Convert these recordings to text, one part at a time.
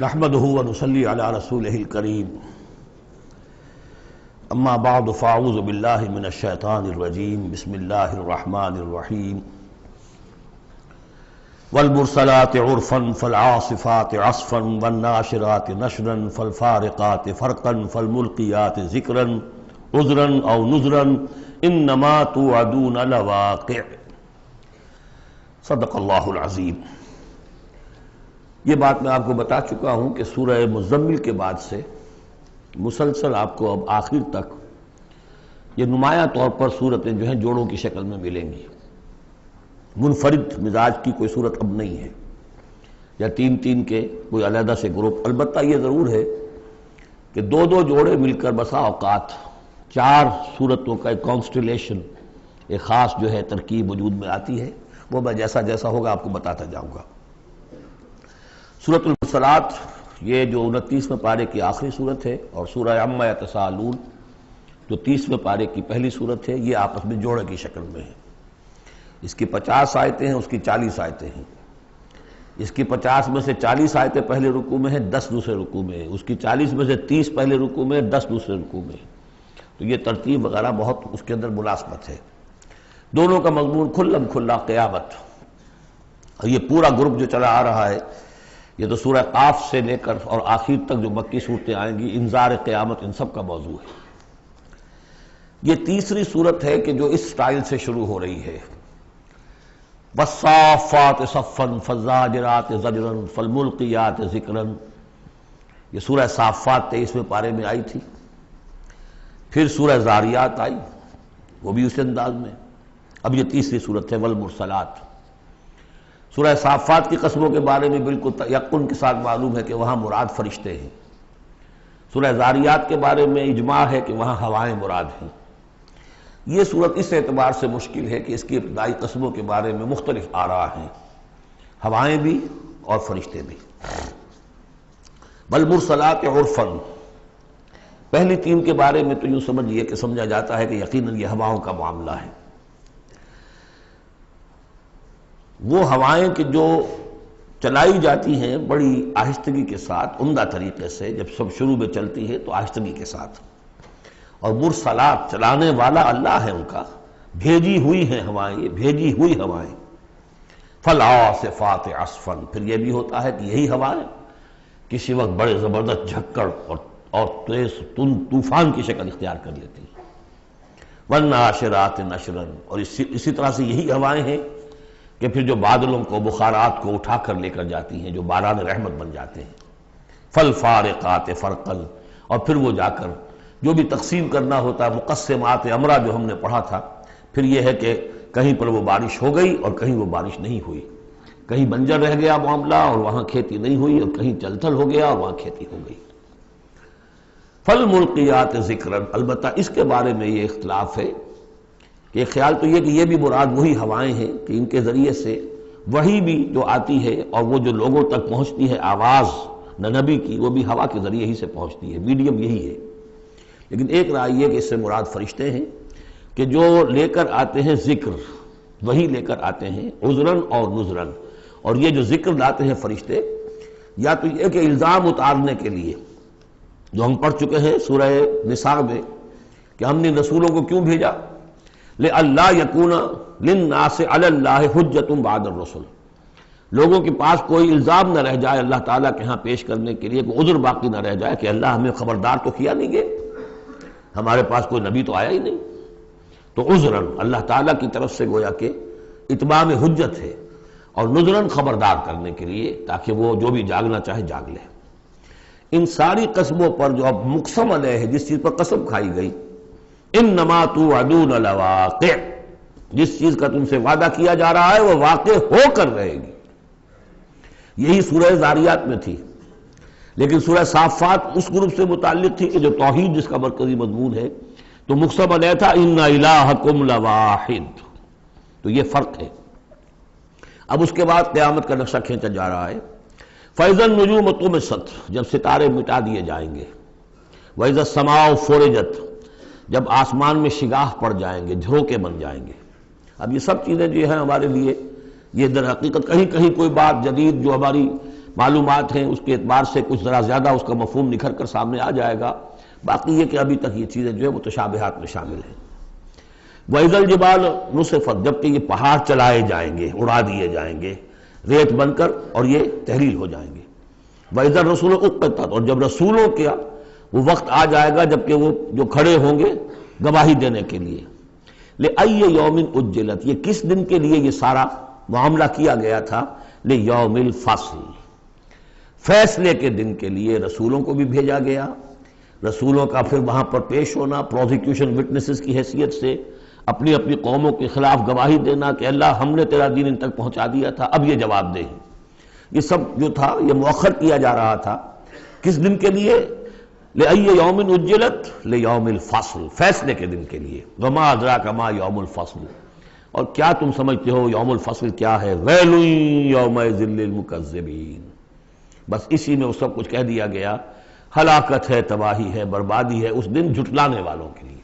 نحمده ونصلي على رسوله الكريم اما بعد فاعوذ بالله من الشيطان الرجيم بسم الله الرحمن الرحيم والمرسلات عرفا فالعاصفات عصفا والناشرات نشرا فالفارقات فرقا فالملقيات ذكرا عذرا او نذرا انما توعدون لواقع صدق اللہ العظیم۔ یہ بات میں آپ کو بتا چکا ہوں کہ سورہ مزمل کے بعد سے مسلسل آپ کو اب آخر تک یہ نمایاں طور پر صورتیں جو ہیں جوڑوں کی شکل میں ملیں گی۔ منفرد مزاج کی کوئی صورت اب نہیں ہے، یا تین تین کے کوئی علیحدہ سے گروپ۔ البتہ یہ ضرور ہے کہ دو دو جوڑے مل کر بسا اوقات چار صورتوں کا ایک کانسٹیلیشن، ایک خاص جو ہے ترکیب وجود میں آتی ہے، وہ میں جیسا جیسا ہوگا آپ کو بتاتا جاؤں گا۔ سورۃ المرسلات یہ جو 29ویں پارے کی آخری صورت ہے، اور سورہ عما یتساءلون جو 30ویں پارے کی پہلی صورت ہے، یہ آپس میں جوڑے کی شکل میں ہے۔ اس کی 50 آیتیں ہیں، اس کی 40 آیتیں ہیں۔ اس کی 50 میں سے 40 آیتیں پہلے رکوع میں ہیں، 10 دوسرے رکوع میں ہیں۔ اس کی 40 میں سے 30 پہلے رکوع میں ہیں، 10 دوسرے رکوع میں ہیں۔ تو یہ ترتیب وغیرہ بہت اس کے اندر ملازمت ہے۔ دونوں کا مضمون کھلم کھلا قیامت، اور یہ پورا گروپ جو چلا آ رہا ہے، یہ تو سورہ قاف سے لے کر اور آخر تک جو مکی صورتیں آئیں گی، انذار قیامت ان سب کا موضوع ہے۔ یہ تیسری صورت ہے کہ جو اس سٹائل سے شروع ہو رہی ہے، والصافات صفا فالزاجرات زجرا فالملقیات ذکرا۔ یہ سورہ صافات 23ویں پارے میں آئی تھی، پھر سورہ زاریات آئی، وہ بھی اسی انداز میں۔ اب یہ تیسری صورت ہے والمرسلات۔ سورہ صافات کی قسموں کے بارے میں بالکل یقین کے ساتھ معلوم ہے کہ وہاں مراد فرشتے ہیں۔ سورہ زاریات کے بارے میں اجماع ہے کہ وہاں ہوائیں مراد ہیں۔ یہ صورت اس اعتبار سے مشکل ہے کہ اس کی ابتدائی قسموں کے بارے میں مختلف آراء ہیں، ہوائیں بھی اور فرشتے بھی۔ والمرسلات عرفا، پہلی تین کے بارے میں تو یوں سمجھیے کہ سمجھا جاتا ہے کہ یقیناً یہ ہواؤں کا معاملہ ہے۔ وہ ہوائیں کہ جو چلائی جاتی ہیں بڑی آہستگی کے ساتھ، عمدہ طریقے سے، جب سب شروع میں چلتی ہے تو آہستگی کے ساتھ، اور مرسلات چلانے والا اللہ ہے ان کا، بھیجی ہوئی ہیں ہوائیں، یہ بھیجی ہوئی ہوائیں۔ فالعاصفات عصفا، پھر یہ بھی ہوتا ہے کہ یہی ہوائیں کسی وقت بڑے زبردست جھکڑ اور تیز طوفان کی شکل اختیار کر لیتی ہیں۔ والناشرات نشرا، اور اسی طرح سے یہی ہوائیں ہیں کہ پھر جو بادلوں کو، بخارات کو اٹھا کر لے کر جاتی ہیں، جو باران رحمت بن جاتے ہیں۔ فالفارقات فرقا، اور پھر وہ جا کر جو بھی تقسیم کرنا ہوتا ہے، مقسمات امرا جو ہم نے پڑھا تھا، پھر یہ ہے کہ کہیں پر وہ بارش ہو گئی اور کہیں وہ بارش نہیں ہوئی، کہیں بنجر رہ گیا معاملہ اور وہاں کھیتی نہیں ہوئی، اور کہیں چل تھل ہو گیا اور وہاں کھیتی ہو گئی۔ فالملقیات ذکرا، البتہ اس کے بارے میں یہ اختلاف ہے کہ خیال تو یہ کہ یہ بھی مراد وہی ہوائیں ہیں کہ ان کے ذریعے سے وحی بھی جو آتی ہے اور وہ جو لوگوں تک پہنچتی ہے آواز نبی کی، وہ بھی ہوا کے ذریعے ہی سے پہنچتی ہے، میڈیم یہی ہے۔ لیکن ایک رائے یہ کہ اس سے مراد فرشتے ہیں کہ جو لے کر آتے ہیں ذکر، وہی لے کر آتے ہیں عذراً اور نذراً۔ اور یہ جو ذکر لاتے ہیں فرشتے، یا تو یہ کہ الزام اتارنے کے لیے، جو ہم پڑھ چکے ہیں سورہ نساء میں کہ ہم نے رسولوں کو کیوں بھیجا، لئلا یکون للناس علی اللہ حجۃ بعد الرسل، لوگوں کے پاس کوئی الزام نہ رہ جائے اللہ تعالیٰ کے ہاں پیش کرنے کے لیے، کوئی عذر باقی نہ رہ جائے کہ اللہ ہمیں خبردار تو کیا نہیں گئے، ہمارے پاس کوئی نبی تو آیا ہی نہیں۔ تو عذراً اللہ تعالیٰ کی طرف سے گویا کہ اتمام حجت ہے، اور نذراً خبردار کرنے کے لیے تاکہ وہ جو بھی جاگنا چاہے جاگ لے۔ ان ساری قسموں پر جو اب مقسم علیہ ہے، جس چیز پر قسم کھائی گئی، انما توعدون لواقع، جس چیز کا تم سے وعدہ کیا جا رہا ہے وہ واقع ہو کر رہے گی۔ یہی سورہ زاریات میں تھی، لیکن سورہ صافات اس گروپ سے متعلق تھی کہ جو توحید جس کا مرکزی مضمون ہے، تو مقسم علیہ تھا ان الہکم لواحد۔ تو یہ فرق ہے۔ اب اس کے بعد قیامت کا نقشہ کھینچا جا رہا ہے۔ فَإِذَا النُّجُومُ طُمِسَتْ، جب ستارے مٹا دیے جائیں گے۔ وَإِذَا السَّمَاءُ فُرِجَتْ، جب آسمان میں شگاہ پڑ جائیں گے، جھروکے بن جائیں گے۔ اب یہ سب چیزیں جو ہیں ہمارے لیے، یہ در حقیقت کہیں کہیں کوئی بات جدید جو ہماری معلومات ہیں اس کے اعتبار سے کچھ ذرا زیادہ اس کا مفہوم نکھر کر سامنے آ جائے گا، باقی یہ کہ ابھی تک یہ چیزیں جو ہے متشابہات میں شامل ہیں۔ وَإِذَا الْجِبَالُ نُصِفَتْ، جبکہ یہ پہاڑ چلائے جائیں گے، اڑا دیے جائیں گے ریت بن کر اور یہ تحلیل ہو جائیں گے۔ وَإِذَا الرُّسُلُ أُقِّتَتْ، اور جب رسولوں کا وہ وقت آ جائے گا جبکہ وہ جو کھڑے ہوں گے گواہی دینے کے لیے۔ لِأَيِّ يَوْمٍ أُجِّلَتْ، یہ کس دن کے لیے یہ سارا معاملہ کیا گیا تھا؟ لِيَوْمِ الْفَصْلِ، فیصلے کے دن کے لیے رسولوں کو بھی بھیجا گیا، رسولوں کا پھر وہاں پر پیش ہونا، پروزیکیوشن وٹنسز کی حیثیت سے اپنی اپنی قوموں کے خلاف گواہی دینا کہ اللہ ہم نے تیرا دین ان تک پہنچا دیا تھا، اب یہ جواب دے۔ یہ سب جو تھا یہ مؤخر کیا جا رہا تھا، کس دن کے لیے؟ لِأَيِّ يَوْمٍ أُجِّلَتْ لِيَوْمِ الْفَصْلِ، فیصلے کے دن کے لیے۔ وَمَا أَدْرَاكَ مَا يَوْمُ الْفَصْلِ، اور کیا تم سمجھتے ہو یوم الفصل کیا ہے؟ وَيْلٌ يَوْمَئِذٍ لِّلْمُكَذِّبِينَ، بس اسی میں وہ سب کچھ کہہ دیا گیا، ہلاکت ہے، تباہی ہے، بربادی ہے اس دن جھٹلانے والوں کے لیے۔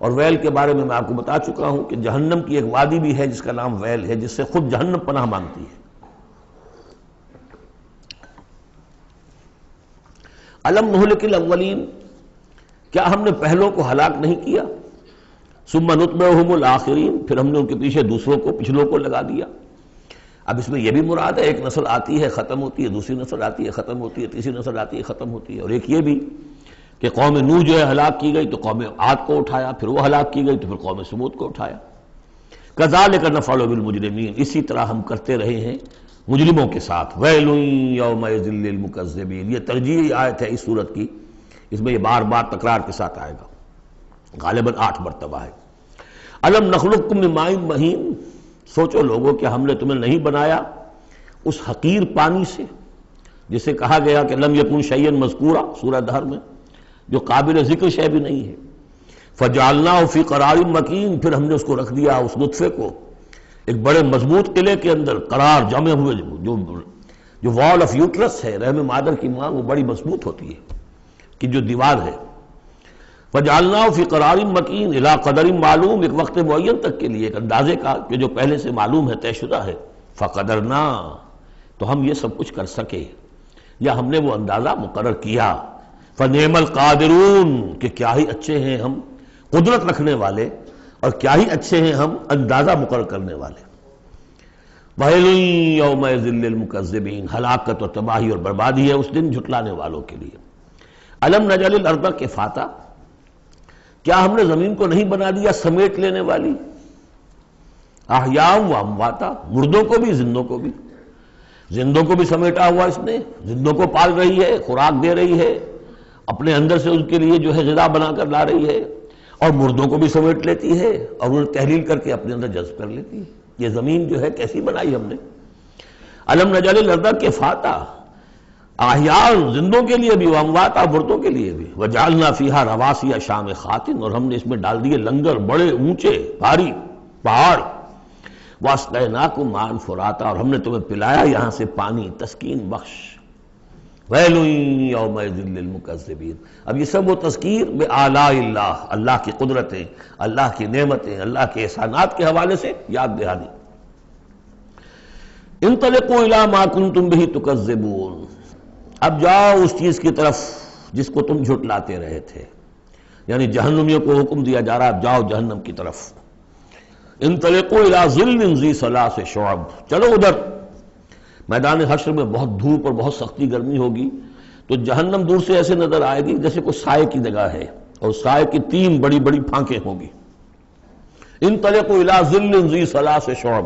اور ویل کے بارے میں آپ کو بتا چکا ہوں کہ جہنم کی ایک وادی بھی ہے جس کا نام ویل ہے، جس سے خود جہنم پناہ مانگتی ہے۔ الم نہلک الاولین، کیا ہم نے پہلوں کو ہلاک نہیں کیا؟ ثم نتبعہم الآخرین، پھر ہم نے ان کے پیچھے دوسروں کو، پچھلوں کو لگا دیا۔ اب اس میں یہ بھی مراد ہے ایک نسل آتی ہے ختم ہوتی ہے، دوسری نسل آتی ہے ختم ہوتی ہے، تیسری نسل آتی ہے ختم ہوتی ہے، اور ایک یہ بھی کہ قوم نوح جو ہے ہلاک کی گئی تو قوم عاد کو اٹھایا، پھر وہ ہلاک کی گئی تو پھر قوم سمود کو اٹھایا۔ کذالک نفعل بالمجرمین، اسی طرح ہم کرتے رہے ہیں مجرموں کے ساتھ۔ ویل یومئذ للمکذبین، یہ ترجیحی آیت ہے اس صورت کی، اس میں یہ بار بار تکرار کے ساتھ آئے گا، غالباً 8 مرتبہ ہے۔ الم نخلقکم من ماء مہین، سوچو لوگوں کہ ہم نے تمہیں نہیں بنایا اس حقیر پانی سے جسے کہا گیا کہ لم یکن شیئا مذکورا سورہ دہر میں، جو قابل ذکر شے بھی نہیں ہے۔ فجعلناہ فی قرار مکین، پھر ہم نے اس کو رکھ دیا، اس نطفے کو ایک بڑے مضبوط قلعے کے اندر قرار جمے ہوئے، جو وال آف یوٹرس ہے، رحم مادر کی ماں، وہ بڑی مضبوط ہوتی ہے کہ جو دیوار ہے۔ فجعلناہ فی قرار مکین الی قدر معلوم، ایک وقت معین تک کے لیے، ایک اندازے کا کہ جو پہلے سے معلوم ہے، طے شدہ ہے۔ فقدرنا، تو ہم یہ سب کچھ کر سکے یا ہم نے وہ اندازہ مقرر کیا۔ فنعم القادرون، کہ کیا ہی اچھے ہیں ہم قدرت رکھنے والے، اور کیا ہی اچھے ہیں ہم اندازہ مقرر کرنے والے۔ وَيْلٌ يَوْمَئِذٍ لِّلْمُكَذِّبِينَ، ہلاکت اور تباہی اور بربادی ہے اس دن جھٹلانے والوں کے لیے۔ الم نجعل الارض کفاتا، کیا ہم نے زمین کو نہیں بنا دیا سمیٹ لینے والی؟ احیاء و امواتا، مردوں کو بھی زندوں کو بھی، زندوں کو بھی سمیٹا ہوا اس نے، زندوں کو پال رہی ہے، خوراک دے رہی ہے، اپنے اندر سے ان کے لیے جو ہے غذا بنا کر لا رہی ہے، اور مردوں کو بھی سمیٹ لیتی ہے اور انہیں تحلیل کر کے اپنے اندر جذب کر لیتی ہے۔ یہ زمین جو ہے کیسی بنائی ہم نے۔ الم نجعل الارض کفاتا، احیاء زندوں کے لیے بھی، وامواتا مردوں کے لیے بھی، وجعلنا فیہا رواسی شامخات، اور ہم نے اس میں ڈال دیے لنگر بڑے اونچے بھاری پہاڑ۔ واسقیناکم ماء فراتا، اور ہم نے تمہیں پلایا یہاں سے پانی تسکین بخش۔ ویل یومئذ للمکذبین، اب یہ سب وہ تذکیر بآلاء اللہ، اللہ کی قدرتیں، اللہ کی نعمتیں، اللہ کے احسانات کے حوالے سے یاد دہانی۔ انطلقوا الی ما کنتم بہ تکذبون، اب جاؤ اس چیز کی طرف جس کو تم جھٹلاتے رہے تھے، یعنی جہنمیوں کو حکم دیا جا رہا ہے اب جاؤ جہنم کی طرف۔ انطلقوا الی ظل ذی ثلاث شعب، چلو ادھر میدان حشر میں بہت دھوپ اور بہت سختی گرمی ہوگی، تو جہنم دور سے ایسے نظر آئے گی جیسے کوئی سائے کی جگہ ہے، اور سائے کی 3 بڑی بڑی پھانکیں ہوں گی۔ انطلقوا الی ظل ذی ثلاث شعب،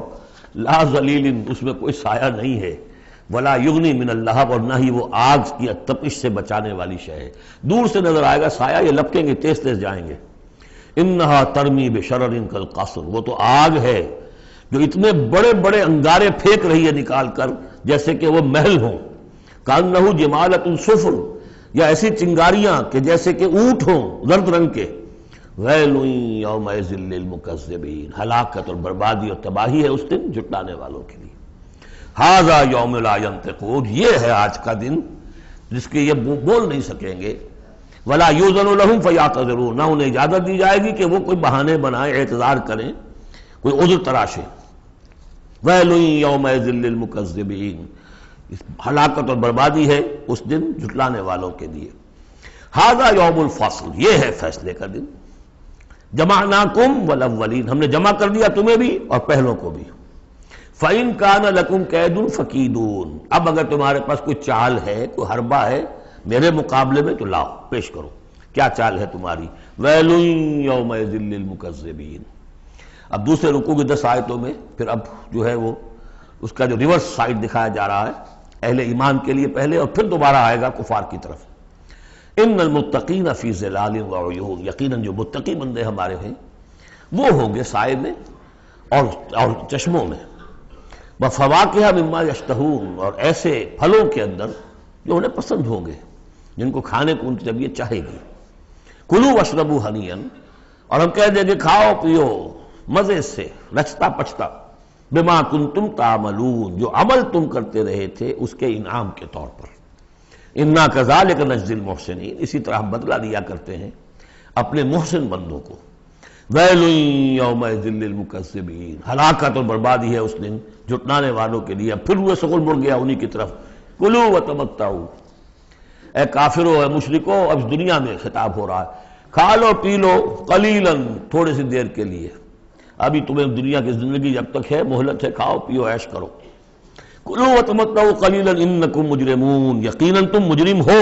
لا ظلیل، اس میں کوئی سایہ نہیں ہے، ولا یغنی من اللہب، اور نہ ہی وہ آگ کی تپش سے بچانے والی شے ہے۔ دور سے نظر آئے گا سایہ، یہ لپکیں گے، تیز تیز جائیں گے۔ انہا ترمی بشرر کالقصر، وہ تو آگ ہے جو اتنے بڑے بڑے انگارے پھینک رہی ہے نکال کر جیسے کہ وہ محل ہوں۔ کانہ جمالۃ صفر، یا ایسی چنگاریاں کہ جیسے کہ اونٹ ہوں زرد رنگ کے۔ ویل یومئذ للمکذبین، ہلاکت اور بربادی اور تباہی ہے اس دن جھٹلانے والوں کے لیے۔ ھذا یوم لا ینطقون، یہ ہے آج کا دن جس کے یہ بول نہیں سکیں گے۔ ولا یؤذن لهم فیعتذرون، نہ انہیں اجازت دی جائے گی کہ وہ کوئی بہانے بنائیں، اعتذار کریں، کوئی عذر تراشیں۔ ویل یومئذ للمکذبین، اس ہلاکت اور بربادی ہے اس دن جھٹلانے والوں کے لیے۔ ھذا یوم الفصل، یہ ہے فیصلے کا دن۔ جمعناکم والاولین، ہم نے جمع کر دیا تمہیں بھی اور پہلوں کو بھی۔ فَإِن كَانَ لَكُمْ كَيْدٌ فَكِيدُونِ، اب اگر تمہارے پاس کوئی چال ہے، کوئی حربہ ہے میرے مقابلے میں تو لاؤ، پیش کرو، کیا چال ہے تمہاری؟ وَيْلٌ يَوْمَئِذٍ لِّلْمُكَذِّبِينَ۔ اب دوسرے رکوع کی 10 آیتوں میں پھر اب جو ہے وہ اس کا جو ریورس سائڈ دکھایا جا رہا ہے اہل ایمان کے لیے پہلے، اور پھر دوبارہ آئے گا کفار کی طرف۔ ان المتقین فی ظلال وعیون، یقیناً جو متقی بندے ہمارے ہیں وہ ہوں گے سائے میں اور چشموں میں۔ وفواکہ مما یشتہون، اور ایسے پھلوں کے اندر جو انہیں پسند ہوں گے، جن کو کھانے کو ان کی طبیعت چاہے گی۔ کلوا واشربوا ہنیئا، اور ہم کہہ دیں کہ کھاؤ پیو مزے سے، رچتا پچتا، بما کنتم تعملون، جو عمل تم کرتے رہے تھے اس کے انعام کے طور پر۔ انا کذالک نجزی المحسنین، اسی طرح ہم بدلہ دیا کرتے ہیں اپنے محسن بندوں کو۔ ویل یومئذ للمکذبین، ہلاکت اور بربادی ہے اس دن جھٹلانے والوں کے لیے۔ اب پھر وہ سغل مڑ گیا انہی کی طرف۔ کلوا وتمتعوا، اے کافرو اے مشرکو، اب دنیا میں خطاب ہو رہا ہے، کھا لو پی لو قلیلا، تھوڑی سی دیر کے لیے، ابھی تمہیں دنیا کی زندگی جب تک ہے مہلت ہے، کھاؤ پیو عیش کرو۔ کلوا وتمتعوا قلیلا انکم مجرمون، یقیناً تم مجرم ہو۔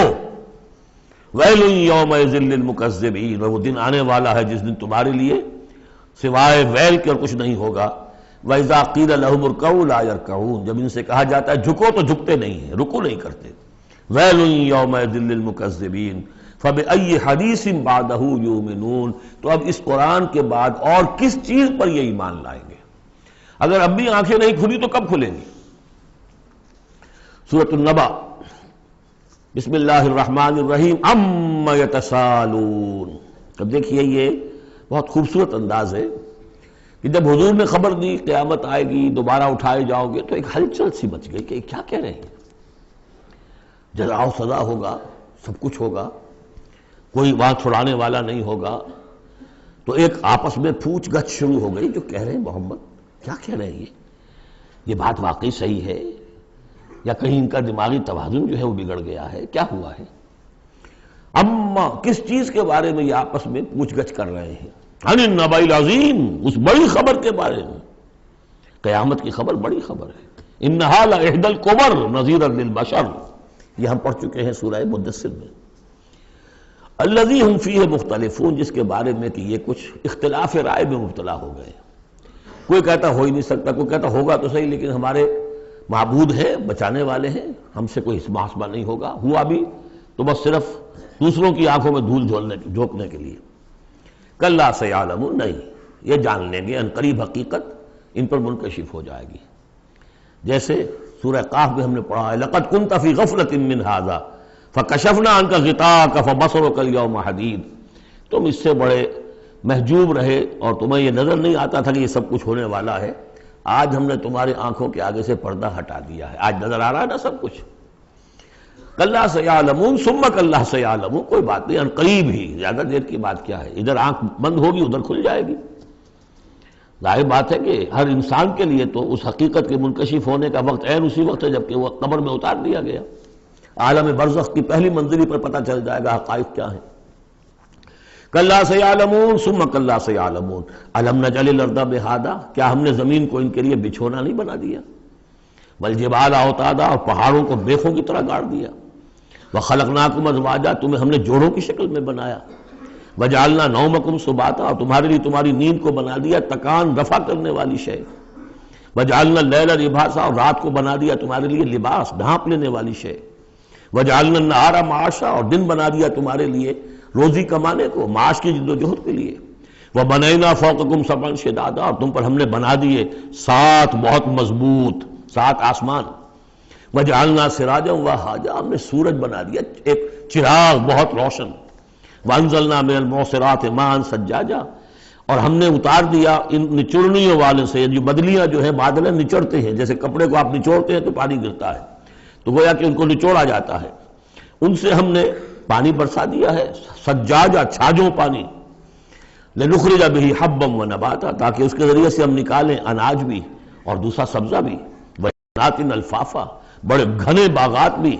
ویل یومئذ للمکذبین، وہ دن آنے والا ہے جس دن تمہارے لیے سوائے ویل کے اور کچھ نہیں ہوگا۔ وَإِذَا قِيلَ لَهُمُ ارْكَعُوا لَا يَرْكَعُونَ، جب ان سے کہا جاتا ہے جھکو تو جھکتے نہیں ہیں، رکو نہیں کرتے۔ ویل یومئذ للمکذبین فَبِأَيِّ حَدِيثٍ بَعْدَهُ يُؤْمِنُونَ، تو اب اس قرآن کے بعد اور کس چیز پر یہ ایمان لائیں گے؟ اگر اب بھی آنکھیں نہیں کھلی تو کب کھلیں گی؟ سورۃ النبأ، بسم اللہ الرحمن الرحیم، عَمَّ يَتَسَاءَلُونَ۔ اب دیکھیے یہ بہت خوبصورت انداز ہے کہ جب حضور نے خبر دی قیامت آئے گی، دوبارہ اٹھائے جاؤ گے، تو ایک ہلچل سی مچ گئی کہ کیا کہہ رہے ہیں، جزا و سزا ہوگا، سب کچھ ہوگا، کوئی وہاں چھڑانے والا نہیں ہوگا۔ تو ایک آپس میں پوچھ گچھ شروع ہو گئی، جو کہہ رہے ہیں محمد کیا کہہ رہے ہیں، یہ بات واقعی صحیح ہے یا کہیں ان کا دماغی توازن جو ہے وہ بگڑ گیا ہے، کیا ہوا ہے؟ اما، کس چیز کے بارے میں یہ آپس میں پوچھ گچھ کر رہے ہیں؟ عن النبأ العظیم، اس بڑی خبر کے بارے میں۔ قیامت کی خبر بڑی خبر ہے۔ انہا لإحدی الکبر نذیرا للبشر، یہ ہم پڑھ چکے ہیں سورہ مدثر میں۔ الذی ہم فیہ مختلفون، جس کے بارے میں کہ یہ کچھ اختلاف رائے میں مبتلا ہو گئے، کوئی کہتا ہو ہی نہیں سکتا، کوئی کہتا ہوگا تو صحیح لیکن ہمارے معبود ہیں، بچانے والے ہیں، ہم سے کوئی محاسبہ نہیں ہوگا، ہوا بھی تو بس صرف دوسروں کی آنکھوں میں دھول جھونکنے کے لیے۔ کلا سیعلمون، نہیں، یہ جان لیں گے ان قریب حقیقت ان پر منکشف ہو جائے گی۔ جیسے سورہ قاف میں ہم نے پڑھا ہے، لقد كنت في غفلة من هذا فكشفنا عنك غطاءك فبصرك اليوم حديد، تم اس سے بڑے محجوب رہے اور تمہیں یہ نظر نہیں آتا تھا کہ یہ سب کچھ ہونے والا ہے، آج ہم نے تمہاری آنکھوں کے آگے سے پردہ ہٹا دیا ہے، آج نظر آ رہا ہے نا سب کچھ۔ کلا سیعلمون ثم کلا سیعلمون، کوئی بات نہیں، ان قریب ہی، زیادہ دیر کی بات کیا ہے، ادھر آنکھ بند ہوگی ادھر کھل جائے گی۔ ظاہر بات ہے کہ ہر انسان کے لیے تو اس حقیقت کے منکشف ہونے کا وقت عین اسی وقت ہے جبکہ وہ قبر میں اتار دیا گیا۔ عالم برزخ کی پہلی منزلی پر پتہ چل جائے گا حقائق کیا ہیں۔ کلا سیعلمون ثم کلا سیعلمون الم نجعل الارض مہادا، کیا ہم نے زمین کو ان کے لیے بچھونا نہیں بنا دیا؟ والجبال اوتادا، اور پہاڑوں کو بیخوں کی طرح گاڑ دیا۔ وخلقناکم ازواجا، تمہیں ہم نے جوڑوں کی شکل میں بنایا۔ وجعلنا نومکم سباتا، اور تمہارے لیے تمہاری نیند کو بنا دیا تکان رفع کرنے والی شے۔ وجعلنا اللیل لباسا، اور رات کو بنا دیا تمہارے لیے لباس، ڈھانپ لینے والی شے۔ وجعلنا النہار معاشا، اور دن بنا دیا تمہارے لیے روزی کمانے کو، معاش کی جد و جہد کے لیے۔ وبنینا فوقکم سبعا شدادا، اور تم پر ہم نے بنا دیے 7 بہت مضبوط 7 آسمان۔ وجعلنا سراجا وہاجا، ہم نے سورج بنا دیا ایک چراغ بہت روشن۔ وانزلنا من المعصرات ماء ثجاجا، اور ہم نے اتار دیا ان نچوڑنیوں والے سے، جو بدلیاں جو ہے بادلیں نچوڑتے ہیں، جیسے کپڑے کو آپ نچوڑتے ہیں تو پانی گرتا ہے، تو گویا کہ ان کو نچوڑا جاتا ہے، ان سے ہم نے پانی برسا دیا ہے، سجاجا چھاجوں پانی۔ لنخرج به حبا ونباتا، تاکہ اس کے ذریعے سے ہم نکالیں اناج بھی اور دوسرا سبزہ بھی۔ وجنات الفافا، بڑے گھنے باغات بھی،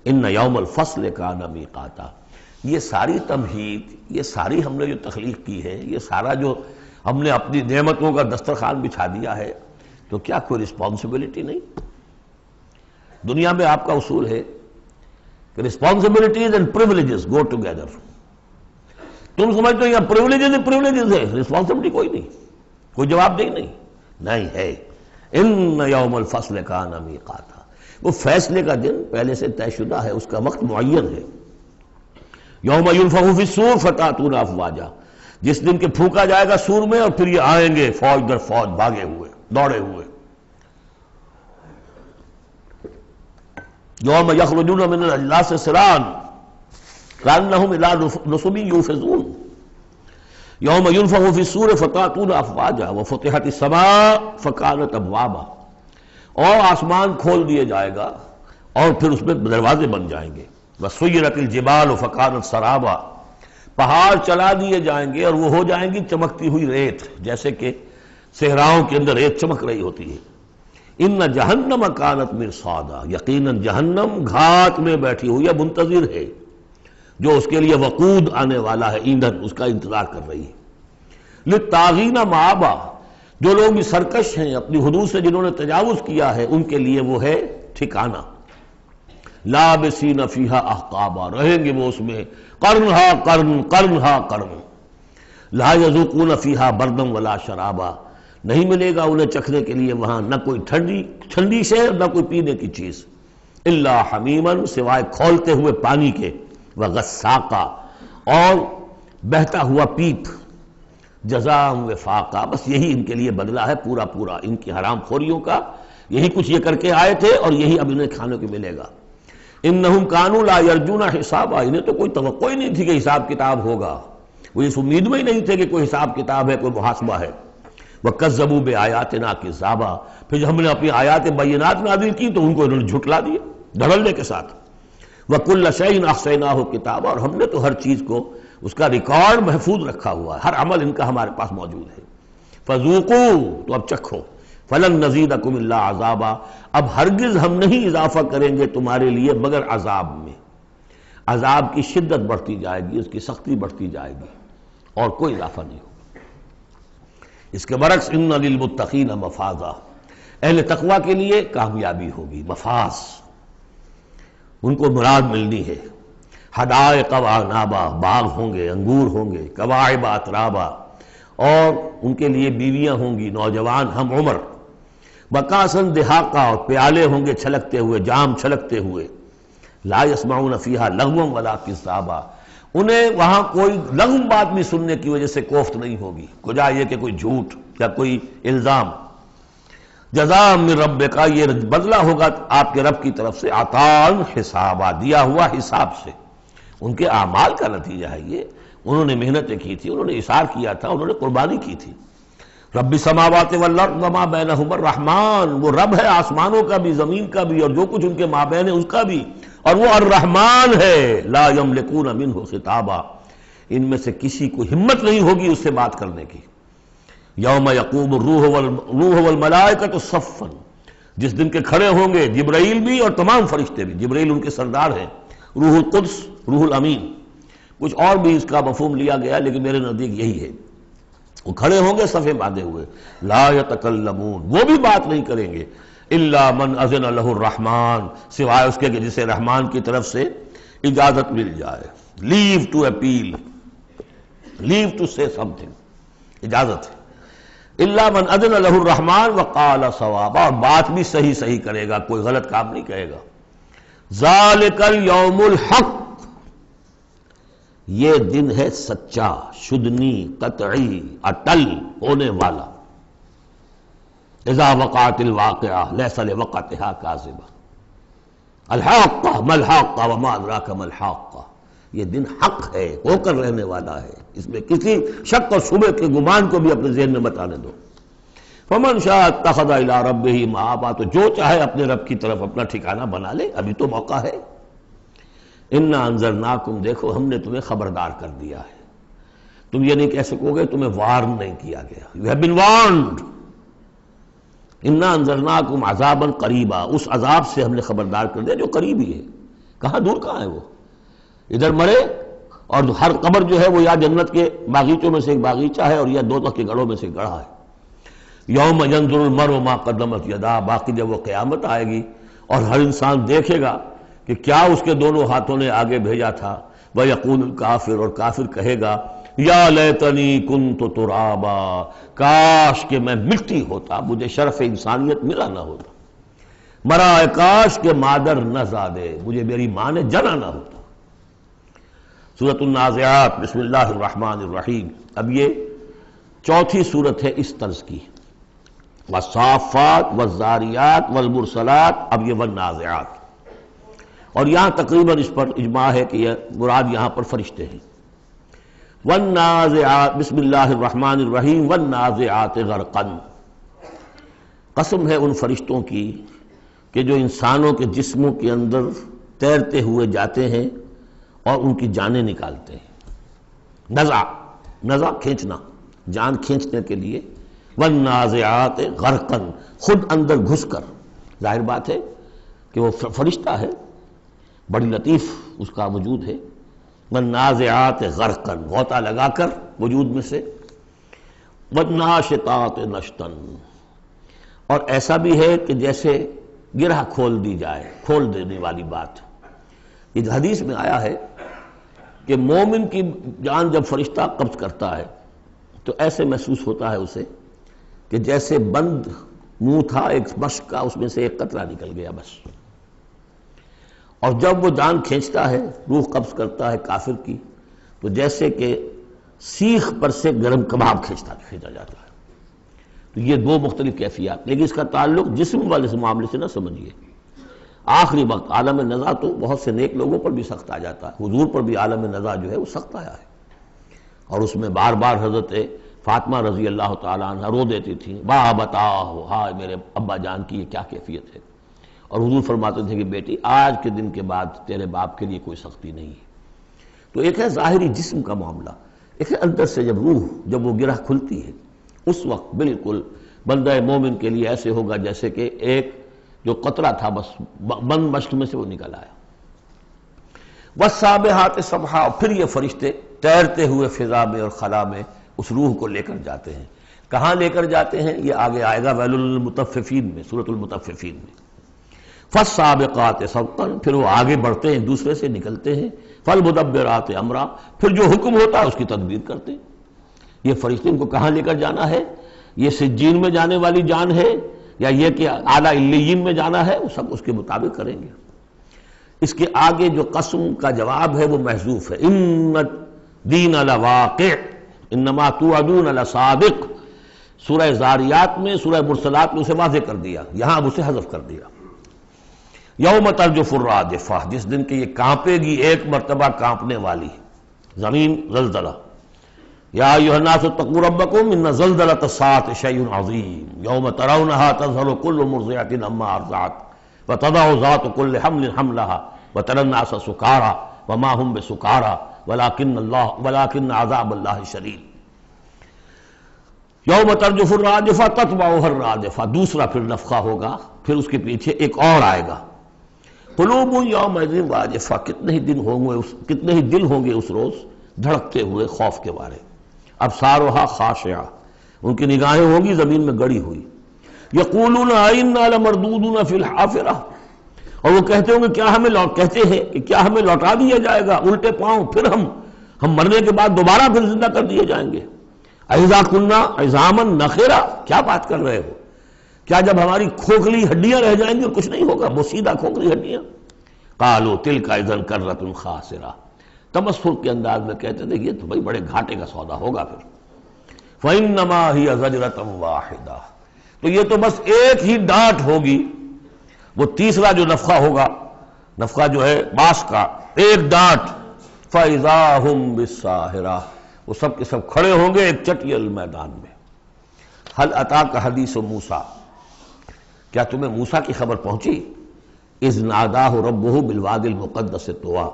ان یوم الفصل کان میقاتا۔ یہ ساری تمہید، یہ ساری ہم نے جو تخلیق کی ہے، یہ سارا جو ہم نے اپنی نعمتوں کا دسترخوان بچھا دیا ہے، تو کیا کوئی رسپانسبلٹی نہیں؟ دنیا میں آپ کا اصول ہے کہ responsibilities and privileges go together. تم سمجھتے ہو یہاں پریولیجز ہے، رسپانسبلٹی کوئی نہیں، کوئی جواب نہیں ہے۔ ان یوم الفصل کان میقاتا، وہ فیصلے کا دن پہلے سے طے شدہ ہے، اس کا وقت معین ہے۔ یوم ینفخ فی الصور فتأتون افواجا، جس دن کہ پھونکا جائے گا سور میں اور پھر یہ آئیں گے فوج در فوج، بھاگے ہوئے، دوڑے ہوئے۔ یوم یخرجون من الاجلاس سرعا کأنہم الی نصب یوفضون، یوم ینفخ فی الصور فتأتون افواجا وفتحت السماء فکانت ابوابا، اور آسمان کھول دیے جائے گا اور پھر اس میں دروازے بن جائیں گے۔ وسیرت الجبال فکانت سرابا، پہاڑ چلا دیے جائیں گے اور وہ ہو جائیں گی چمکتی ہوئی ریت، جیسے کہ صحراؤں کے اندر ریت چمک رہی ہوتی ہے۔ ان جہنم کانت مرصادا، یقیناً جہنم گھات میں بیٹھی ہوئی ہے، منتظر ہے، جو اس کے لیے وقود آنے والا ہے، ایندھن، اس کا انتظار کر رہی ہے۔ للطاغین مآبا، جو لوگ بھی سرکش ہیں، اپنی حدود سے جنہوں نے تجاوز کیا ہے، ان کے لیے وہ ہے ٹھکانہ۔ لابسین فیہا احقابا، رہیں گے وہ اس میں قرنہا قرن، قرنہا قرن۔ لا یذوقون فیہا بردا ولا شرابا، نہیں ملے گا انہیں چکھنے کے لیے وہاں نہ کوئی ٹھنڈی شے نہ کوئی پینے کی چیز، الا حمیما، سوائے کھولتے ہوئے پانی کے، وغساقا، اور بہتا ہوا پیپ، جزاء وفاقا، بس یہی ان کے لیے بدلہ ہے پورا پورا ان کی حرام خوریوں کا، یہی کچھ یہ کر کے آئے تھے اور یہی اب انہیں کھانے کو ملے گا۔ انہم کانوا لا یرجون حسابا، انہیں تو کوئی توقع ہی نہیں تھی کہ حساب کتاب ہوگا، وہ اس امید میں ہی نہیں تھے کہ کوئی حساب کتاب ہے، کوئی محاسبہ ہے۔ وَكَذَّبُوا بِآيَاتِنَا كِذَّابًا، پھر جب ہم نے اپنی آیات بینات نازل کی تو ان کو انہوں نے جھٹلا دیا دھڑلے کے ساتھ۔ وَكُلَّ شَيْءٍ أَحْصَيْنَاهُ كِتَابًا، اور ہم نے تو ہر چیز کو اس کا ریکارڈ محفوظ رکھا ہوا ہے، ہر عمل ان کا ہمارے پاس موجود ہے۔ فَذُوقُوا، تو اب چکھو، فَلَن نَّزِيدَكُمْ إِلَّا عَذَابًا، اب ہرگز ہم نہیں اضافہ کریں گے تمہارے لیے مگر عذاب میں، عذاب کی شدت بڑھتی جائے گی، اس کی سختی بڑھتی جائے گی، اور کوئی اضافہ نہیں ہوگا۔ اس کے برعکس ان للمتقین مفازا، اہل تقوی کے لیے کامیابی ہوگی، مفاز، ان کو مراد ملنی ہے۔ حدائق وعنابا، باغ ہوں گے، انگور ہوں گے، کواعب اترابا، اور ان کے لیے بیویاں ہوں گی نوجوان ہم عمر، بکاسن دہاقا، اور پیالے ہوں گے چھلکتے ہوئے، جام چھلکتے ہوئے۔ لا یسمعون فیہا لغوا ولا کذابا، انہیں وہاں کوئی لغو بات بھی سننے کی وجہ سے کوفت نہیں ہوگی، کجا یہ کہ کوئی جھوٹ یا کوئی الزام۔ جزاء من ربک، یہ بدلہ ہوگا آپ کے رب کی طرف سے، عطاء حسابا، دیا ہوا حساب سے، ان کے اعمال کا نتیجہ ہے یہ، انہوں نے محنتیں کی تھی، انہوں نے اثار کیا تھا، انہوں نے قربانی کی تھی۔ رب السماوات والارض وما بینہما الرحمن، وہ رب ہے آسمانوں کا بھی زمین کا بھی اور جو کچھ ان کے مابین ہے اس کا بھی، اور وہ الرحمن ہے۔ لا یملکون منہ خطابا، ان میں سے کسی کو ہمت نہیں ہوگی اس سے بات کرنے کی۔ یوم یقوم الروح والملائکۃ صفا، جس دن کے کھڑے ہوں گے جبرائیل بھی اور تمام فرشتے بھی، جبرائیل ان کے سردار ہیں، روح القدس، روح الامین، کچھ اور بھی اس کا مفہوم لیا گیا لیکن میرے نزدیک یہی ہے۔ وہ کھڑے ہوں گے صفے باندھے ہوئے، لا یتکلمون، وہ بھی بات نہیں کریں گے، الا من اذن لہ الرحمن، سوائے اس کے کہ جسے رحمان کی طرف سے اجازت مل جائے، لیو ٹو اپیل، لیو ٹو سے سم تھنگ، اجازت ہے۔ الا من اذن لہ الرحمن وقال صوابا، اور بات بھی صحیح صحیح کرے گا، کوئی غلط کام نہیں کہے گا۔ ذالک الیوم الحق، یہ دن ہے سچا، شدنی، قطعی، اٹل ہونے والا۔ اذا وقعت الواقعہ لیس لوقعتها کاذبہ، الحاقہ ما الحاقہ وما ادراک ما الحاقہ، یہ دن حق ہے، ہو کر رہنے والا ہے، اس میں کسی شک اور شبہ کے گمان کو بھی اپنے ذہن میں مت آنے دو۔ فمن شاء اتخذ الی ربہ مآبا، تو جو چاہے اپنے رب کی طرف اپنا ٹھکانہ بنا لے، ابھی تو موقع ہے۔ انا انذرناکم، دیکھو ہم نے تمہیں خبردار کر دیا ہے، تم یہ نہیں کہہ سکو گے تمہیں وارن نہیں کیا گیا، یو ہیو بین وارنڈ، انا انذرناکم عذابا قریبا، اس عذاب سے ہم نے خبردار کر دیا جو قریب ہی ہے، کہاں دور کہاں ہے وہ، ادھر مرے اور ہر قبر جو ہے وہ یا جنت کے باغیچوں میں سے ایک باغیچہ ہے اور یا دوزخ کے گڑھوں میں سے گڑھا ہے۔ یوم ینظر المرء ما قدمت یداہ، باقی جب وہ قیامت آئے گی اور ہر انسان دیکھے گا کہ کیا اس کے دونوں ہاتھوں نے آگے بھیجا تھا، وَيَقُولُ الْكَافِرُ، اور کافر کہے گا یا لیتنی کنت ترابا، کاش کہ میں مٹی ہوتا، مجھے شرف انسانیت ملا نہ ہوتا، مرا کاش کہ مادر نہ زادے، مجھے میری ماں نے جنا نہ ہوتا۔ سورۃ النازعات، بسم اللہ الرحمن الرحیم۔ اب یہ چوتھی صورت ہے اس طرز کی، والصافات والزاریات والمرسلات، اب یہ والنازعات، اور یہاں تقریباً اس پر اجماع ہے کہ یہ مراد یہاں پر فرشتے ہیں۔ والنازعات، بسم اللہ الرحمن الرحیم، والنازعات غرقا، قسم ہے ان فرشتوں کی کہ جو انسانوں کے جسموں کے اندر تیرتے ہوئے جاتے ہیں اور ان کی جانیں نکالتے ہیں۔ نزع کھینچنا، جان کھینچنے کے لیے، والنازعات غرقا، خود اندر گھس کر، ظاہر بات ہے کہ وہ فرشتہ ہے، بڑی لطیف اس کا وجود ہے، والنازعات غرقا، غوطہ لگا کر وجود میں سے، والناشطات نشطا، اور ایسا بھی ہے کہ جیسے گرہ کھول دی جائے، کھول دینے والی بات۔ یہ حدیث میں آیا ہے کہ مومن کی جان جب فرشتہ قبض کرتا ہے تو ایسے محسوس ہوتا ہے اسے کہ جیسے بند منہ تھا ایک مشک کا، اس میں سے ایک قطرہ نکل گیا بس، اور جب وہ جان کھینچتا ہے، روح قبض کرتا ہے کافر کی، تو جیسے کہ سیخ پر سے گرم کباب کھینچا جاتا ہے۔ تو یہ دو مختلف کیفیات، لیکن اس کا تعلق جسم والے سے معاملے سے نہ سمجھیے۔ آخری وقت عالم نزع تو بہت سے نیک لوگوں پر بھی سخت آ جاتا ہے، حضور پر بھی عالم نزع جو ہے وہ سخت آیا ہے، اور اس میں بار بار حضرت فاطمہ رضی اللہ تعالیٰ عنہ رو دیتی تھی، با بتاؤ، ہائے میرے ابا جان کی یہ کیا کیفیت ہے، اور حضور فرماتے تھے کہ بیٹی آج کے دن کے بعد تیرے باپ کے لیے کوئی سختی نہیں ہے۔ تو ایک ہے ظاہری جسم کا معاملہ، ایک ہے اندر سے جب روح، جب وہ گرہ کھلتی ہے، اس وقت بالکل بندہ مومن کے لیے ایسے ہوگا جیسے کہ ایک جو قطرہ تھا بس بند مشک میں سے وہ نکل آیا۔ والسابحات سبحا، پھر یہ فرشتے تیرتے ہوئے فضا میں اور خلا میں اس روح کو لے کر جاتے ہیں۔ کہاں لے کر جاتے ہیں یہ آگے آئے گا ویل للمطففین میں، سورۃ المطففین میں۔ فالسابقات سبقا، پھر وہ آگے بڑھتے ہیں، دوسرے سے نکلتے ہیں۔ فالمدبرات امرا، پھر جو حکم ہوتا ہے اس کی تدبیر کرتے ہیں۔ یہ فرشتے ان کو کہاں لے کر جانا ہے، یہ سجین میں جانے والی جان ہے یا یہ کہ اعلیٰ علیین میں جانا ہے، وہ سب اس کے مطابق کریں گے۔ اس کے آگے جو قسم کا جواب ہے وہ محذوف ہے، ان الدین لواقع انما توعدون لصادق۔ سورہ زاریات میں، سورہ مرسلات میں اسے واضح کر دیا، یہاں اب اسے حذف کر دیا۔ یوم ترجف الراجفہ، جس دن کہ یہ کانپے گی ایک مرتبہ کانپنے والی زمین، زلزلہ۔ یا ایھا الناس اتقوا ربکم ان زلزلۃ الساعۃ شیء عظیم یوم ترونھا تذہل کل مرضعۃ عما ارضعت وتضع ذات کل حمل حملها وتری الناس سکارى وما هم بسکارى ولکن عذاب اللہ شدید۔ یوم ترجف الراجفہ تتبعها الرادفہ، دوسرا پھر نفخہ ہوگا، پھر اس کے پیچھے ایک اور آئے گا۔ قلوب یومئذ واجفہ، کتنے ہی دل ہوں گے اس روز دھڑکتے ہوئے خوف کے بارے۔ ابصارها خاشعہ، ان کی نگاہیں ہوں گی زمین میں گڑی ہوئی۔ یقولون ائنا لمردودون فی الحافرہ، اور وہ کہتے ہوں گے کیا ہمیں لوٹا دیا جائے گا الٹے پاؤں، پھر ہم مرنے کے بعد دوبارہ پھر زندہ کر دیے جائیں گے۔ اذا کنا عظاما نخرہ، کیا بات کر رہے ہو، کیا جب ہماری کھوکھلی ہڈیاں رہ جائیں گی اور کچھ نہیں ہوگا، وہ سیدھا کھوکھلی ہڈیاں۔ قالوا تلک اذا کرۃ خاسرہ، تمسخر کے انداز میں کہتے تھے یہ تو بھائی بڑے گھاٹے کا سودا ہوگا پھر۔ فإنما هي زجرۃ واحدہ، تو یہ تو بس ایک ہی ڈانٹ ہوگی، وہ تیسرا جو نفخہ ہوگا، نفخہ جو ہے باس کا، ایک ڈانٹ۔ فإذا هم بالساہرہ، وہ سب کے سب کھڑے ہوں گے ایک چٹیل میدان میں۔ هل اتاک حدیث موسیٰ، کیا تمہیں موسیٰ کی خبر پہنچی؟ اذ ناداہ ربہ بالوادی المقدس طویٰ،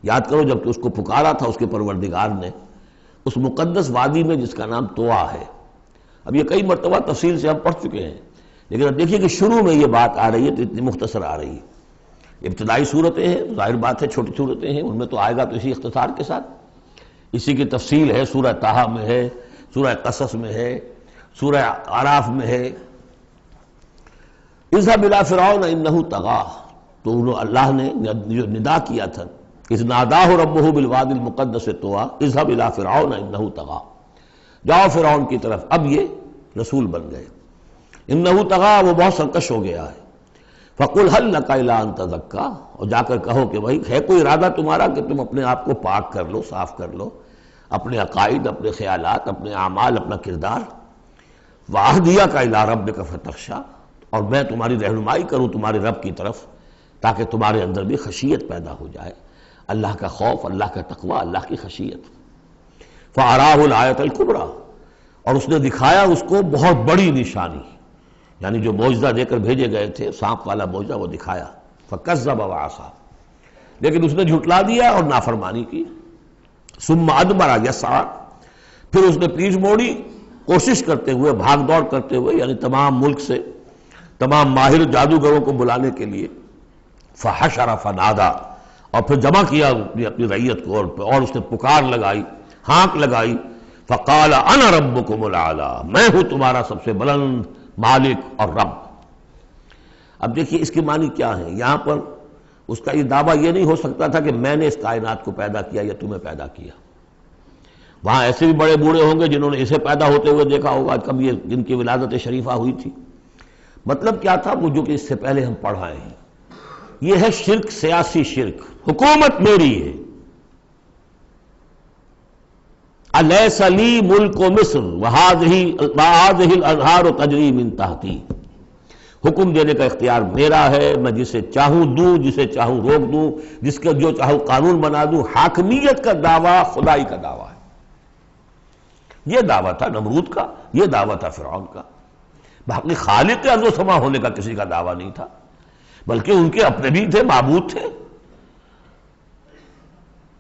یاد کرو جب کہ اس کو پکارا تھا اس کے پروردگار نے اس مقدس وادی میں جس کا نام طویٰ ہے۔ اب یہ کئی مرتبہ تفصیل سے ہم پڑھ چکے ہیں لیکن اب دیکھیے کہ شروع میں یہ بات آ رہی ہے تو اتنی مختصر آ رہی ہے، ابتدائی صورتیں ہیں، ظاہر بات ہے چھوٹی صورتیں ہیں، ان میں تو آئے گا تو اسی اختصار کے ساتھ، اسی کی تفصیل ہے، سورہ طٰہٰ میں ہے، سورہ قصص میں ہے، سورہ اعراف میں ہے۔ اذهب الى فرعون انه طغى، تو اللہ نے جو ندا کیا تھا، اذ ناداہ ربہ بالوادی المقدس طویٰ اذهب الى فرعون انه طغى، جاؤ فرعون کی طرف، اب یہ رسول بن گئے، انه طغى وہ بہت سرکش ہو گیا ہے، فقل هل لك الى ان تزكى، اور جا کر کہو کہ بھائی ہے کوئی ارادہ تمہارا کہ تم اپنے آپ کو پاک کر لو، صاف کر لو، اپنے عقائد، اپنے خیالات، اپنے اعمال، اپنا کردار، وَأَهْدِيَكَ إِلَىٰ رَبِّكَ فَتَخْشَىٰ، اور میں تمہاری رہنمائی کروں تمہارے رب کی طرف تاکہ تمہارے اندر بھی خشیت پیدا ہو جائے، اللہ کا خوف، اللہ کا تقوی، اللہ کی خشیت۔ فَأَرَاهُ الْآيَةَ الْكُبْرىٰ، اور اس نے دکھایا اس کو بہت بڑی نشانی، یعنی جو معجزہ دے کر بھیجے گئے تھے، سانپ والا معجزہ وہ دکھایا، فَكَذَّبَ وَعَصَىٰ، لیکن اس نے جھٹلا دیا اور نافرمانی کی، ثُمَّ أَدْبَرَ يَسْعَىٰ، پھر اس نے پیٹھ موڑی کوشش کرتے ہوئے، بھاگ دوڑ کرتے ہوئے، یعنی تمام ملک سے تمام ماہر جادوگروں کو بلانے کے لیے، فحشر فنادا، اور پھر جمع کیا اپنی رعیت کو، اور اس نے پکار لگائی، ہانک لگائی، فقال انا ربکم الاعلی، میں ہوں تمہارا سب سے بلند مالک اور رب۔ اب دیکھیے اس کی معنی کیا ہے، یہاں پر اس کا یہ دعویٰ یہ نہیں ہو سکتا تھا کہ میں نے اس کائنات کو پیدا کیا یا تمہیں پیدا کیا، وہاں ایسے بھی بڑے بوڑھے ہوں گے جنہوں نے اسے پیدا ہوتے ہوئے دیکھا ہوگا، کبھی یہ جن کی ولادت شریفہ ہوئی تھی۔ مطلب کیا تھا وہ جو کہ اس سے پہلے ہم پڑھ آئے ہیں، یہ ہے شرک، سیاسی شرک، حکومت میری ہے، الیس لی ملک مصر وہذہ الانہار تجری من تحتی، حکم دینے کا اختیار میرا ہے، میں جسے چاہوں دوں، جسے چاہوں روک دوں، جس کا جو چاہوں قانون بنا دوں۔ حاکمیت کا دعویٰ خدائی کا دعویٰ ہے، یہ دعویٰ تھا نمرود کا، یہ دعویٰ تھا فرعون کا، باقی خالق ارض و سما ہونے کا کسی کا دعویٰ نہیں تھا، بلکہ ان کے اپنے بھی تھے، معبود تھے۔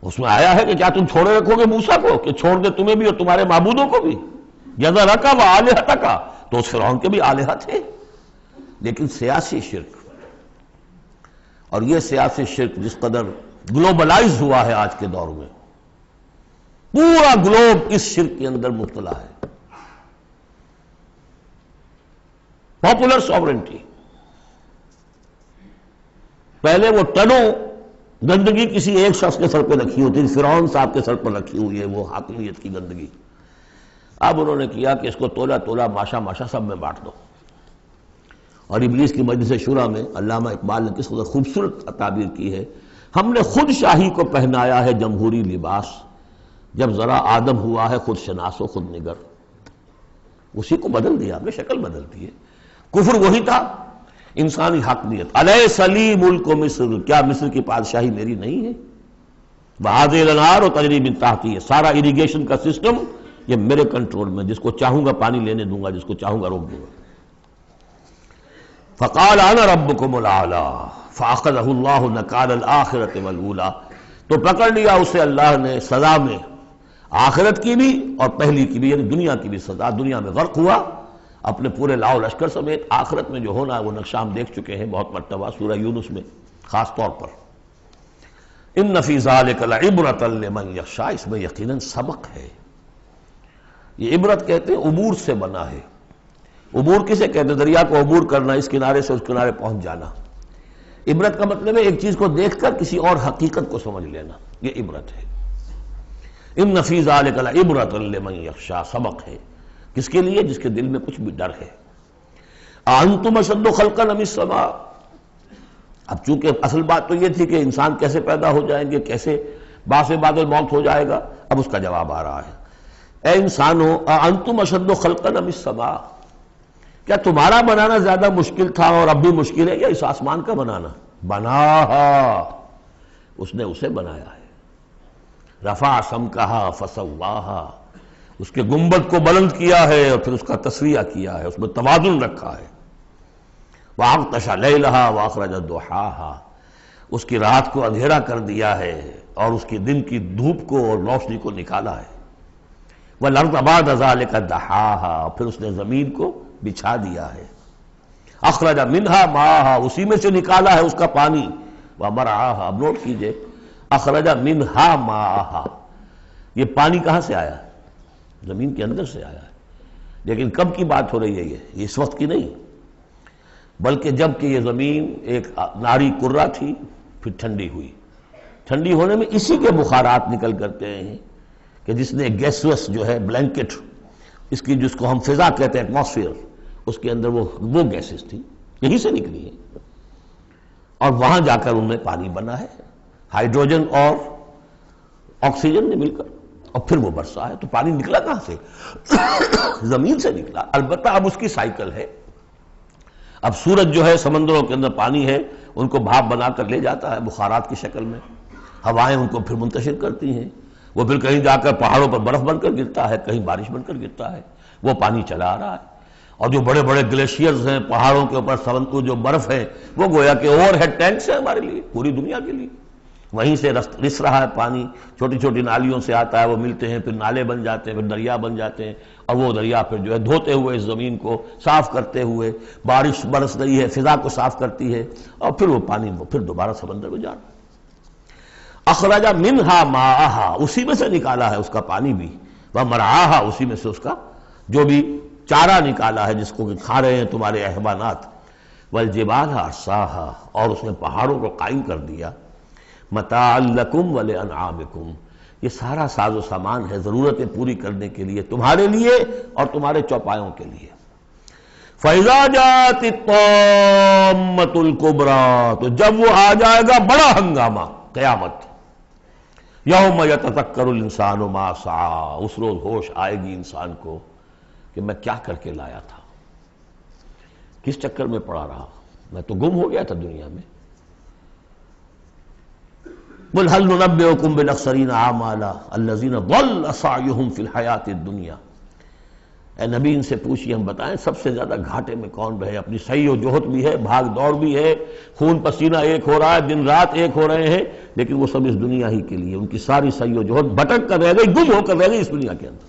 اس میں آیا ہے کہ کیا تم چھوڑے رکھو گے موسیٰ کو کہ چھوڑ دے تمہیں بھی اور تمہارے معبودوں کو بھی، یذرک و آلہتک، تو اس فرعون کے بھی آلہہ تھے، لیکن سیاسی شرک، اور یہ سیاسی شرک جس قدر گلوبلائز ہوا ہے آج کے دور میں، پورا گلوب اس شرک کے اندر مبتلا ہے۔ پاپولر سوورنٹی، پہلے وہ ٹنوں گندگی کسی ایک شخص کے سر پہ رکھی ہوتی تھی، فرعون صاحب کے سر پر رکھی ہوئی ہے وہ حاکمیت کی گندگی، اب انہوں نے کیا کہ اس کو تولا تولا ماشا ماشا سب میں بانٹ دو۔ اور ابلیس کی مجلس شورا میں علامہ اقبال نے کس قدر خوبصورت تعبیر کی ہے، ہم نے خود شاہی کو پہنایا ہے جمہوری لباس، جب ذرا آدم ہوا ہے خود شناس و خود نگر، اسی کو بدل دیا، ہم نے شکل بدل دی ہے۔ کفر وہی تھا، انسانی حاکمیت، الیس لی ملک مصر، کیا مصر کی بادشاہی میری نہیں ہے، وہذہ الانہار تجری من تحتی، سارا اریگیشن کا سسٹم یہ میرے کنٹرول میں، جس کو چاہوں گا پانی لینے دوں گا، جس کو چاہوں گا روک دوں گا۔ فقال انا ربکم الاعلی فاخذہ اللہ نکال الآخرۃ والاولی، تو پکڑ لیا اسے اللہ نے سزا میں، آخرت کی بھی اور پہلی کی بھی، یعنی دنیا کی بھی سزا، دنیا میں غرق ہوا اپنے پورے لاؤ لشکر سمیت، آخرت میں جو ہونا ہے وہ نقشہ ہم دیکھ چکے ہیں بہت مرتبہ سورہ یونس میں خاص طور پر۔ ان فی ذلک لعبرۃ لمن یخشی، اس میں یقیناً سبق ہے، یہ عبرت کہتے ہیں عبور سے بنا ہے۔ عبور کسے کہتے ہیں؟ دریا کو عبور کرنا، اس کنارے سے اس کنارے پہنچ جانا۔ عبرت کا مطلب ہے ایک چیز کو دیکھ کر کسی اور حقیقت کو سمجھ لینا، یہ عبرت ہے۔ ان فی ذلک لعبرۃ لمن یخشی، سبق ہے کس کے لیے؟ جس کے دل میں کچھ بھی ڈر ہے۔ انتم اشد خلقا ام السماء، اب چونکہ اصل بات تو یہ تھی کہ انسان کیسے پیدا ہو جائیں گے، کیسے باعث بعد الموت ہو جائے گا، اب اس کا جواب آ رہا ہے، اے انسانو انتم اشد خلقا ام السماء، کیا تمہارا بنانا زیادہ مشکل تھا اور اب بھی مشکل ہے، یا اس آسمان کا بنانا؟ بناہا، اس نے اسے بنایا ہے، رفع سمکہا فسواہا، اس کے گنبد کو بلند کیا ہے اور پھر اس کا تسویہ کیا ہے، اس میں توازن رکھا ہے۔ وَأَغْطَشَ لَيْلَهَا وَأَخْرَجَ ضُحَاهَا، اس کی رات کو اندھیرا کر دیا ہے اور اس کی دن کی دھوپ کو اور روشنی کو نکالا ہے۔ وَالْأَرْضَ بَعْدَ ذَلِكَ دَحَاهَا، پھر اس نے زمین کو بچھا دیا ہے۔ اخرج منہا ماہا، اسی میں سے نکالا ہے اس کا پانی، ومرعاہا، اب نوٹ کیجئے، اخرج منہا ماہا، یہ پانی کہاں سے آیا ہے؟ زمین کے اندر سے آیا ہے، لیکن کب کی بات ہو رہی ہے؟ یہ اس وقت کی نہیں، بلکہ جب کہ یہ زمین ایک ناری کرہ تھی، پھر ٹھنڈی ہوئی، ٹھنڈی ہونے میں اسی کے بخارات نکل کرتے ہیں کہ جس نے گیسوس جو ہے بلینکٹ، اس کی جس کو ہم فضا کہتے ہیں ایٹماسفیئر، اس کے اندر وہ گیسز تھی، یہیں سے نکلی ہے، اور وہاں جا کر ان میں پانی بنا ہے، ہائیڈروجن اور آکسیجن نے مل کر، اور پھر وہ برسا ہے۔ تو پانی نکلا کہاں سے؟ زمین سے نکلا۔ البتہ اب اس کی سائیکل ہے، اب سورج جو ہے سمندروں کے اندر پانی ہے، ان کو بھاپ بنا کر لے جاتا ہے بخارات کی شکل میں، ہوائیں ان کو پھر منتشر کرتی ہیں، وہ پھر کہیں جا کر پہاڑوں پر برف بن کر گرتا ہے، کہیں بارش بن کر گرتا ہے، وہ پانی چلا آ رہا ہے۔ اور جو بڑے بڑے گلیشیئرز ہیں پہاڑوں کے اوپر، سمندر جو برف ہے، وہ گویا کہ اوور ہیڈ ٹینکس ہے ہمارے لیے، پوری دنیا کے لیے، وہیں سے رس رہا ہے پانی، چھوٹی چھوٹی نالیوں سے آتا ہے، وہ ملتے ہیں، پھر نالے بن جاتے ہیں، پھر دریا بن جاتے ہیں، اور وہ دریا پھر جو ہے دھوتے ہوئے اس زمین کو صاف کرتے ہوئے، بارش برس رہی ہے، فضا کو صاف کرتی ہے، اور پھر وہ پانی پھر دوبارہ سمندر میں جا رہا ہے۔ اخرج منہا ماہا، اسی میں سے نکالا ہے اس کا پانی بھی، ومرعاہا، اسی میں سے اس کا جو بھی چارہ نکالا ہے جس کو کہ کھا رہے ہیں تمہارے حیوانات، والجبال ارساہا، اور اس نے پہاڑوں کو قائم کر دیا، متاعا لکم ولانعامکم، یہ سارا ساز و سامان ہے ضرورتیں پوری کرنے کے لیے تمہارے لیے اور تمہارے چوپایوں کے لیے۔ فَإِذَا جَاءَتِ الطَّامَّةُ الْكُبْرَىٰ، تو جب وہ آ جائے گا بڑا ہنگامہ، قیامت، یوم یتذکر الانسان ما سعی، اس روز ہوش آئے گی انسان کو کہ میں کیا کر کے لایا تھا، کس چکر میں پڑا رہا، میں تو گم ہو گیا تھا دنیا میں۔ قل هل ننبئكم بالاخسرین اعمالا الذین ضل سعیهم فی الحیاۃ الدنیا، اے نبی ان سے پوچھیے، ہم بتائیں سب سے زیادہ گھاٹے میں کون رہے، اپنی سعی و جہد بھی ہے، بھاگ دوڑ بھی ہے، خون پسینہ ایک ہو رہا ہے، دن رات ایک ہو رہے ہیں، لیکن وہ سب اس دنیا ہی کے لیے، ان کی ساری سعی و جہد بھٹک کر رہ گئی، گم ہو کر رہ گئی اس دنیا کے اندر۔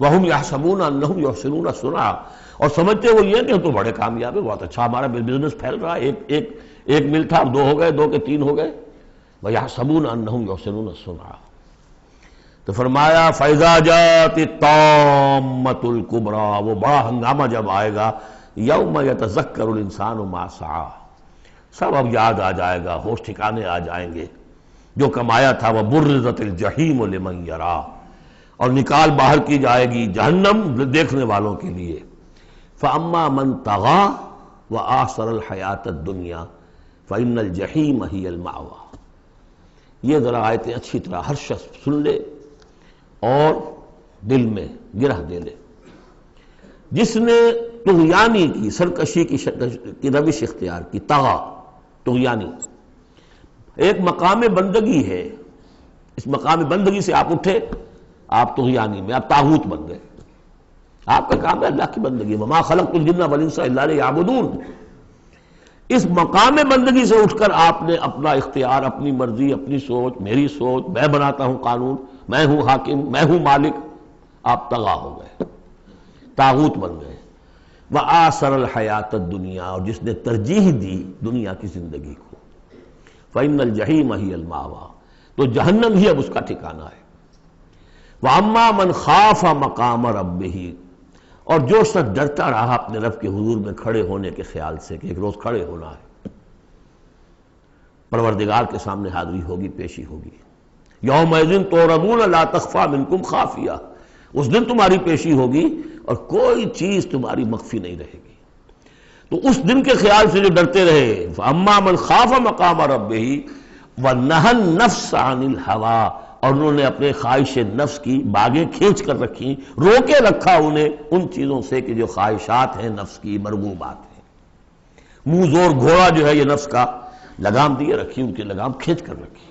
وَهُمْ يَحْسَبُونَ أَنَّهُمْ يُحْسِنُونَ صُنْعًا، اور سمجھتے وہ یہ کہ ہم تو بڑے کامیاب ہیں، بہت اچھا ہمارا بزنس پھیل رہا ہے، ایک مل تھا، دو ہو گئے، دو کے تین ہو گئے، وَيَحْسَبُونَ أَنَّهُمْ يُحْسِنُونَ صُنْعًا۔ تو فرمایا فَإِذَا جَاءَتِ الطَّامَّةُ الْكُبْرَىٰ، وہ بڑا ہنگامہ جب آئے گا، یوم یتذکر الانسان ما سعی، سب اب یاد آ جائے گا، ہوش ٹھکانے آ جائیں گے، جو کمایا تھا، وَبُرِّزَتِ الْجَحِیمُ لِمَن یَرَیٰ، اور نکال باہر کی جائے گی جہنم دیکھنے والوں کے لیے۔ فَأَمَّا مَن طَغَىٰ وَآثَرَ الْحَیَاةَ الدُّنْیَا فَإِنَّ الْجَحِیمَ هِیَ الْمَأْوَىٰ۔ یہ ذرا آیتیں اچھی طرح ہر شخص سن لے اور دل میں گرہ دے لے۔ جس نے طغیانی کی، سرکشی کی روش اختیار کی، طغا، طغیانی، ایک مقام بندگی ہے، اس مقام بندگی سے آپ اٹھے، آپ طغیانی میں، آپ طاغوت بن گئے، آپ کا کام ہے اللہ کی بندگی، وما خلقت الجن والانس الا لیعبدون۔ اس مقام بندگی سے اٹھ کر آپ نے اپنا اختیار، اپنی مرضی، اپنی سوچ، میری سوچ، میں بناتا ہوں قانون، میں ہوں حاکم، میں ہوں مالک، آپ طغا ہو گئے، طاغوت بن گئے۔ وآثر الحیات الدنیا، اور جس نے ترجیح دی دنیا کی زندگی کو، فإن الجحیم ہی المأویٰ، تو جہنم ہی اب اس کا ٹھکانہ ہے۔ وَأَمَّا مَنْ خَافَ مَقَامَ رَبِّهِ، اور جو شخص ڈرتا رہا اپنے رب کے حضور میں کھڑے ہونے کے خیال سے کہ ایک روز کھڑے ہونا ہے، پروردگار کے سامنے حاضری ہوگی، پیشی ہوگی۔ یومئذ تعرضون لا تخفی منکم خافیہ، اس دن تمہاری پیشی ہوگی اور کوئی چیز تمہاری مخفی نہیں رہے گی۔ تو اس دن کے خیال سے جو ڈرتے رہے، فَأَمَّا مَنْ خَافَ مَقَامَ رَبِّهِ وَنَهَى النَّفْسَ عَنِ الْهَوَىٰ، اور انہوں نے اپنے خواہش نفس کی باغیں کھینچ کر رکھی، روکے رکھا انہیں ان چیزوں سے کہ جو خواہشات ہیں نفس کی، مرغوبات ہیں، منہ زور گھوڑا جو ہے یہ نفس کا، لگام دیے رکھی، ان کی لگام کھینچ کر رکھی۔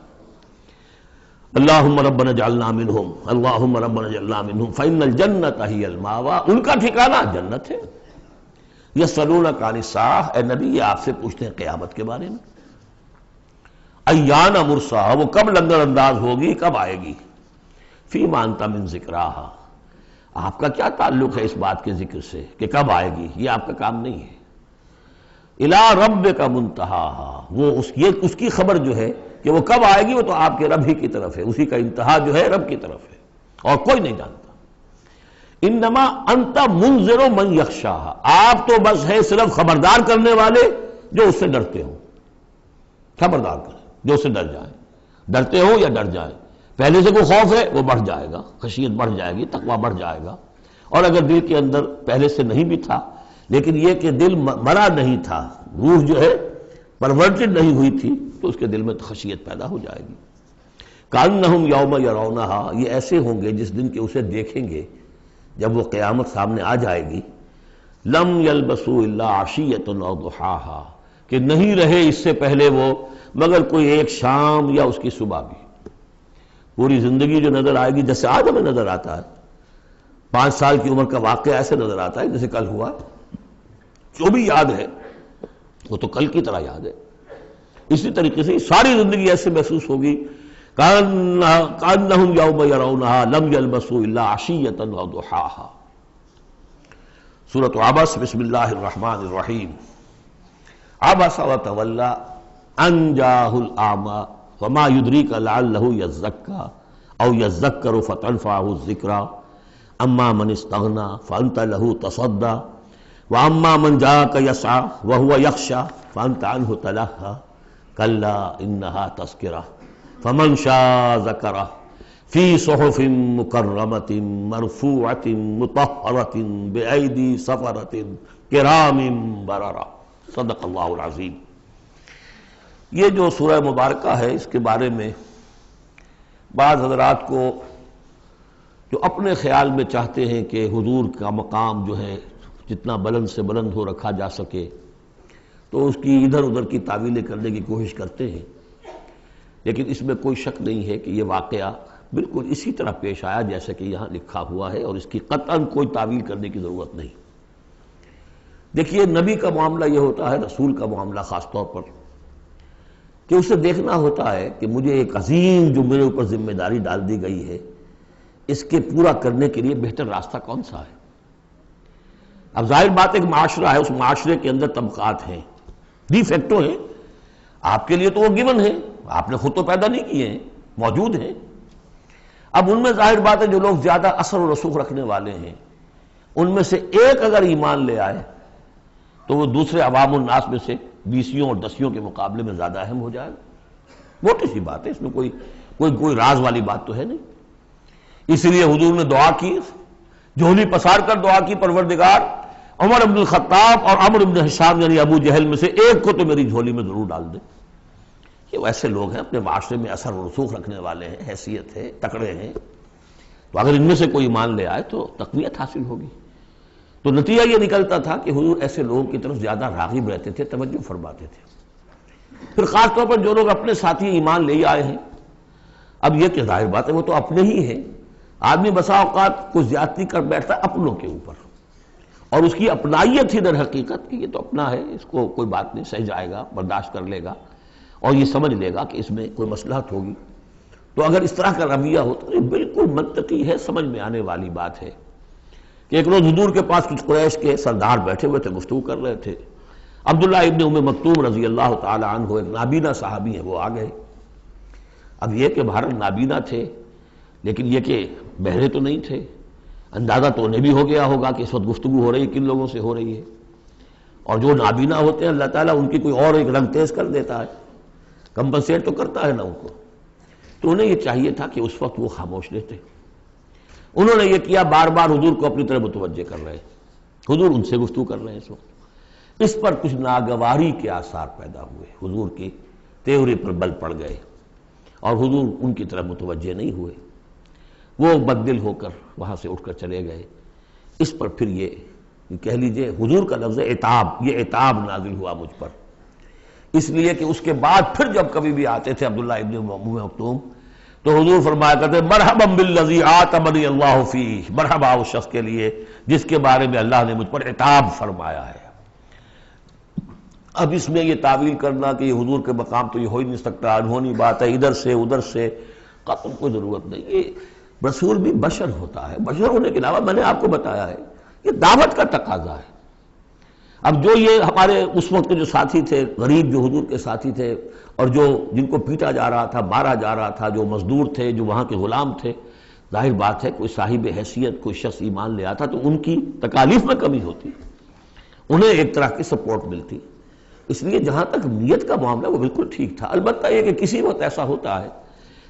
اللہم ربنا اجعلنا منہم، اللہم ربنا اجعلنا منہم فإن الجنة ہی المأویٰ، ان کا ٹھکانہ جنت ہے۔ یسألونک عن الساعہ، اے نبی یہ آپ سے پوچھتے ہیں قیامت کے بارے میں، ایان مرساہا، وہ کب لنگر انداز ہوگی، کب آئے گی، فیما انت من ذکراہا، آپ کا کیا تعلق ہے اس بات کے ذکر سے کہ کب آئے گی، یہ آپ کا کام نہیں ہے۔ الی ربک منتہاہا، وہ اس کی خبر جو ہے کہ وہ کب آئے گی، وہ تو آپ کے رب ہی کی طرف ہے، اسی کا انتہا جو ہے رب کی طرف ہے اور کوئی نہیں جانتا۔ انما انت منذر من یخشاہا، آپ تو بس ہے صرف خبردار کرنے والے جو اس سے ڈرتے ہوں، خبردار کریں جو اس سے ڈر جائیں، ڈرتے ہوں یا ڈر جائیں۔ پہلے سے کوئی خوف ہے وہ بڑھ جائے گا، خشیت بڑھ جائے گی، تقویٰ بڑھ جائے گا، اور اگر دل کے اندر پہلے سے نہیں بھی تھا لیکن یہ کہ دل مرا نہیں تھا، روح جو ہے پرورٹڈ نہیں ہوئی تھی، تو اس کے دل میں خشیت پیدا ہو جائے گی۔ کأنہم یوم یرونہا، یہ ایسے ہوں گے جس دن کہ اسے دیکھیں گے جب وہ قیامت سامنے آ جائے گی، لم یلبسوا الا عشیۃ او ضحاہا، کہ نہیں رہے اس سے پہلے وہ مگر کوئی ایک شام یا اس کی صبح بھی۔ پوری زندگی جو نظر آئے گی جیسے آج ہمیں نظر آتا ہے، 5 سال کی عمر کا واقعہ ایسے نظر آتا ہے جیسے کل ہوا، جو بھی یاد ہے وہ تو کل کی طرح یاد ہے۔ اسی طریقے سے ساری زندگی ایسے محسوس ہوگی، کأنہم یوم یرونہا لم یلبسوا الا عشیۃ او ضحاہا۔ سورۃ عبس، بسم اللہ الرحمن الرحیم۔ عبس وتولی ان جاءہ الاعمی وما یدریک لعلہ یزکی او یذکر فتنفعہ الذکریٰ اما من استغنی فانت لہ تصدی واما من جاءک یسعی وہو یخشی فانت عنہ تلہی کلا انہا تذکرہ فمن شاء ذکرہ فی صحف مکرمۃ مرفوعۃ مطہرۃ بأیدی سفرۃ کرام بررہ۔ صدق اللہ العظیم۔ یہ جو سورہ مبارکہ ہے اس کے بارے میں بعض حضرات کو جو اپنے خیال میں چاہتے ہیں کہ حضور کا مقام جو ہے جتنا بلند سے بلند ہو رکھا جا سکے تو اس کی ادھر ادھر کی تعویلیں کرنے کی کوشش کرتے ہیں، لیکن اس میں کوئی شک نہیں ہے کہ یہ واقعہ بالکل اسی طرح پیش آیا جیسا کہ یہاں لکھا ہوا ہے، اور اس کی قطعاً کوئی تعویل کرنے کی ضرورت نہیں۔ دیکھیے نبی کا معاملہ یہ ہوتا ہے، رسول کا معاملہ خاص طور پر، کہ اسے دیکھنا ہوتا ہے کہ مجھے ایک عظیم جو میرے اوپر ذمہ داری ڈال دی گئی ہے اس کے پورا کرنے کے لیے بہتر راستہ کون سا ہے۔ اب ظاہر بات ایک معاشرہ ہے، اس معاشرے کے اندر طبقات ہیں، ڈی فیکٹو ہیں، آپ کے لیے تو وہ گیون ہیں، آپ نے خود تو پیدا نہیں کیے ہیں، موجود ہیں۔ اب ان میں ظاہر بات ہے جو لوگ زیادہ اثر و رسوخ رکھنے والے ہیں ان میں سے ایک اگر ایمان لے آئے تو وہ دوسرے عوام الناس میں سے 20 اور 10 کے مقابلے میں زیادہ اہم ہو جائے گا۔ موٹی سی بات ہے، اس میں کوئی راز والی بات تو ہے نہیں۔ اس لیے حضور نے دعا کی، جھولی پسار کر دعا کی، پروردگار عمر بن الخطاب اور عمرو بن ہشام یعنی ابو جہل میں سے ایک کو تو میری جھولی میں ضرور ڈال دے۔ یہ ایسے لوگ ہیں اپنے معاشرے میں اثر و رسوخ رکھنے والے ہیں، حیثیت ہے، تکڑے ہیں، تو اگر ان میں سے کوئی ایمان لے آئے تو تقویت حاصل ہوگی۔ تو نتیجہ یہ نکلتا تھا کہ حضور ایسے لوگوں کی طرف زیادہ راغب رہتے تھے، توجہ فرماتے تھے۔ پھر خاص طور پر جو لوگ اپنے ساتھی ایمان لے آئے ہیں، اب یہ کہ ظاہر بات ہے وہ تو اپنے ہی ہیں، آدمی بسا اوقات کچھ زیادتی کر بیٹھتا ہے اپنوں کے اوپر، اور اس کی اپنائیت ہی در حقیقت کہ یہ تو اپنا ہے، اس کو کوئی بات نہیں، سہ جائے گا، برداشت کر لے گا اور یہ سمجھ لے گا کہ اس میں کوئی مصلحت ہوگی۔ تو اگر اس طرح کا رویہ ہو تو یہ بالکل منطقی ہے، سمجھ میں آنے والی بات ہے کہ ایک روز حضور کے پاس کچھ قریش کے سردار بیٹھے ہوئے تھے، گفتگو کر رہے تھے۔ عبداللہ ابن ام مکتوم رضی اللہ تعالی عنہ ایک نابینا صحابی ہیں، وہ آ گئے۔ اب یہ کہ بھارت نابینا تھے لیکن یہ کہ بہرے تو نہیں تھے، اندازہ تو انہیں بھی ہو گیا ہوگا کہ اس وقت گفتگو ہو رہی ہے کن لوگوں سے ہو رہی ہے، اور جو نابینا ہوتے ہیں اللہ تعالیٰ ان کی کوئی اور ایک رنگ تیز کر دیتا ہے، کمپنسیٹ تو کرتا ہے نا ان کو۔ تو انہیں یہ چاہیے تھا کہ اس وقت وہ خاموش رہتے، انہوں نے یہ کیا، بار بار حضور کو اپنی طرف متوجہ کر رہے ہیں، حضور ان سے گفتگو کر رہے ہیں اس وقت۔ اس پر کچھ ناگواری کے آثار پیدا ہوئے، حضور کی تیوری پر بل پڑ گئے اور حضور ان کی طرف متوجہ نہیں ہوئے، وہ بددل ہو کر وہاں سے اٹھ کر چلے گئے۔ اس پر پھر یہ کہہ لیجئے حضور کا لفظ عتاب، یہ عتاب نازل ہوا مجھ پر، اس لیے کہ اس کے بعد پھر جب کبھی بھی آتے تھے عبداللہ ابن ام مکتوم تو حضور فرمایا کرتے مرحبا بالذی عاتبنی اللہ فیہ، مرحبا اس شخص کے لیے جس کے بارے میں اللہ نے مجھ پر عتاب فرمایا ہے۔ اب اس میں یہ تعویل کرنا کہ یہ حضور کے مقام تو یہ ہو ہی نہیں سکتا، انہونی بات ہے، ادھر سے ادھر سے، قطعاً کوئی ضرورت نہیں۔ یہ رسول بھی بشر ہوتا ہے، بشر ہونے کے علاوہ میں نے آپ کو بتایا ہے یہ دعوت کا تقاضا ہے۔ اب جو یہ ہمارے اس وقت کے جو ساتھی تھے، غریب جو حضور کے ساتھی تھے، اور جو جن کو پیٹا جا رہا تھا، مارا جا رہا تھا، جو مزدور تھے، جو وہاں کے غلام تھے، ظاہر بات ہے کوئی صاحب حیثیت کوئی شخص ایمان لے آتا تو ان کی تکالیف میں کمی ہوتی، انہیں ایک طرح کی سپورٹ ملتی۔ اس لیے جہاں تک نیت کا معاملہ وہ بالکل ٹھیک تھا۔ البتہ یہ کہ کسی وقت ایسا ہوتا ہے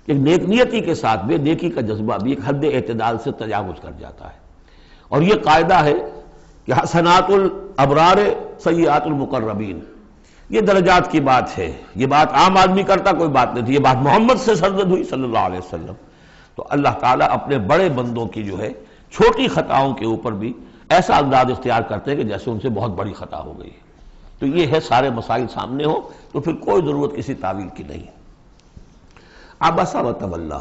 کہ نیک نیتی کے ساتھ بے نیکی کا جذبہ بھی ایک حد اعتدال سے تجاوز کر جاتا ہے، اور یہ قاعدہ ہے کہ حسنات الابرار سیئات المقربین، یہ درجات کی بات ہے، یہ بات عام آدمی کرتا کوئی بات نہیں تھی، یہ بات محمد سے سرزد ہوئی صلی اللہ علیہ وسلم۔ تو اللہ تعالیٰ اپنے بڑے بندوں کی جو ہے چھوٹی خطاؤں کے اوپر بھی ایسا انداز اختیار کرتے ہیں کہ جیسے ان سے بہت بڑی خطا ہو گئی ہے۔ تو یہ ہے سارے مسائل سامنے ہو تو پھر کوئی ضرورت کسی تعویل کی نہیں۔ عبس وتولی،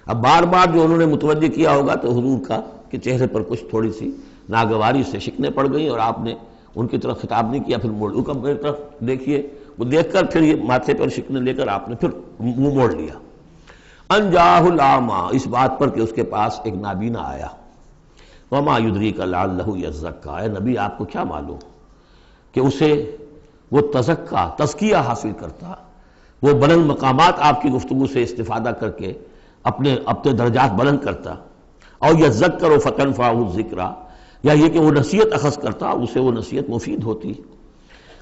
اب بار بار جو انہوں نے متوجہ کیا ہوگا تو حضور کا کہ چہرے پر کچھ تھوڑی سی ناگواری سے شکنیں پڑ گئیں، اور آپ نے ان کی طرف خطاب نہیں کیا، پھر موڑ میری طرف دیکھیے، وہ دیکھ کر پھر یہ ماتھے پر شکنیں لے کر آپ نے پھر منہ موڑ لیا۔ ان جاءہ الاعمی، اس بات پر کہ اس کے پاس ایک نابینا آیا۔ وما یدریک لعلہ یزکیٰ، اے نبی آپ کو کیا معلوم کہ اسے وہ تزکیہ حاصل کرتا، وہ بلند مقامات آپ کی گفتگو سے استفادہ کر کے اپنے درجات بلند کرتا، اور یذکر فتنفعہ الذکریٰ، یا یہ کہ وہ نصیحت اخذ کرتا، اسے وہ نصیحت مفید ہوتی۔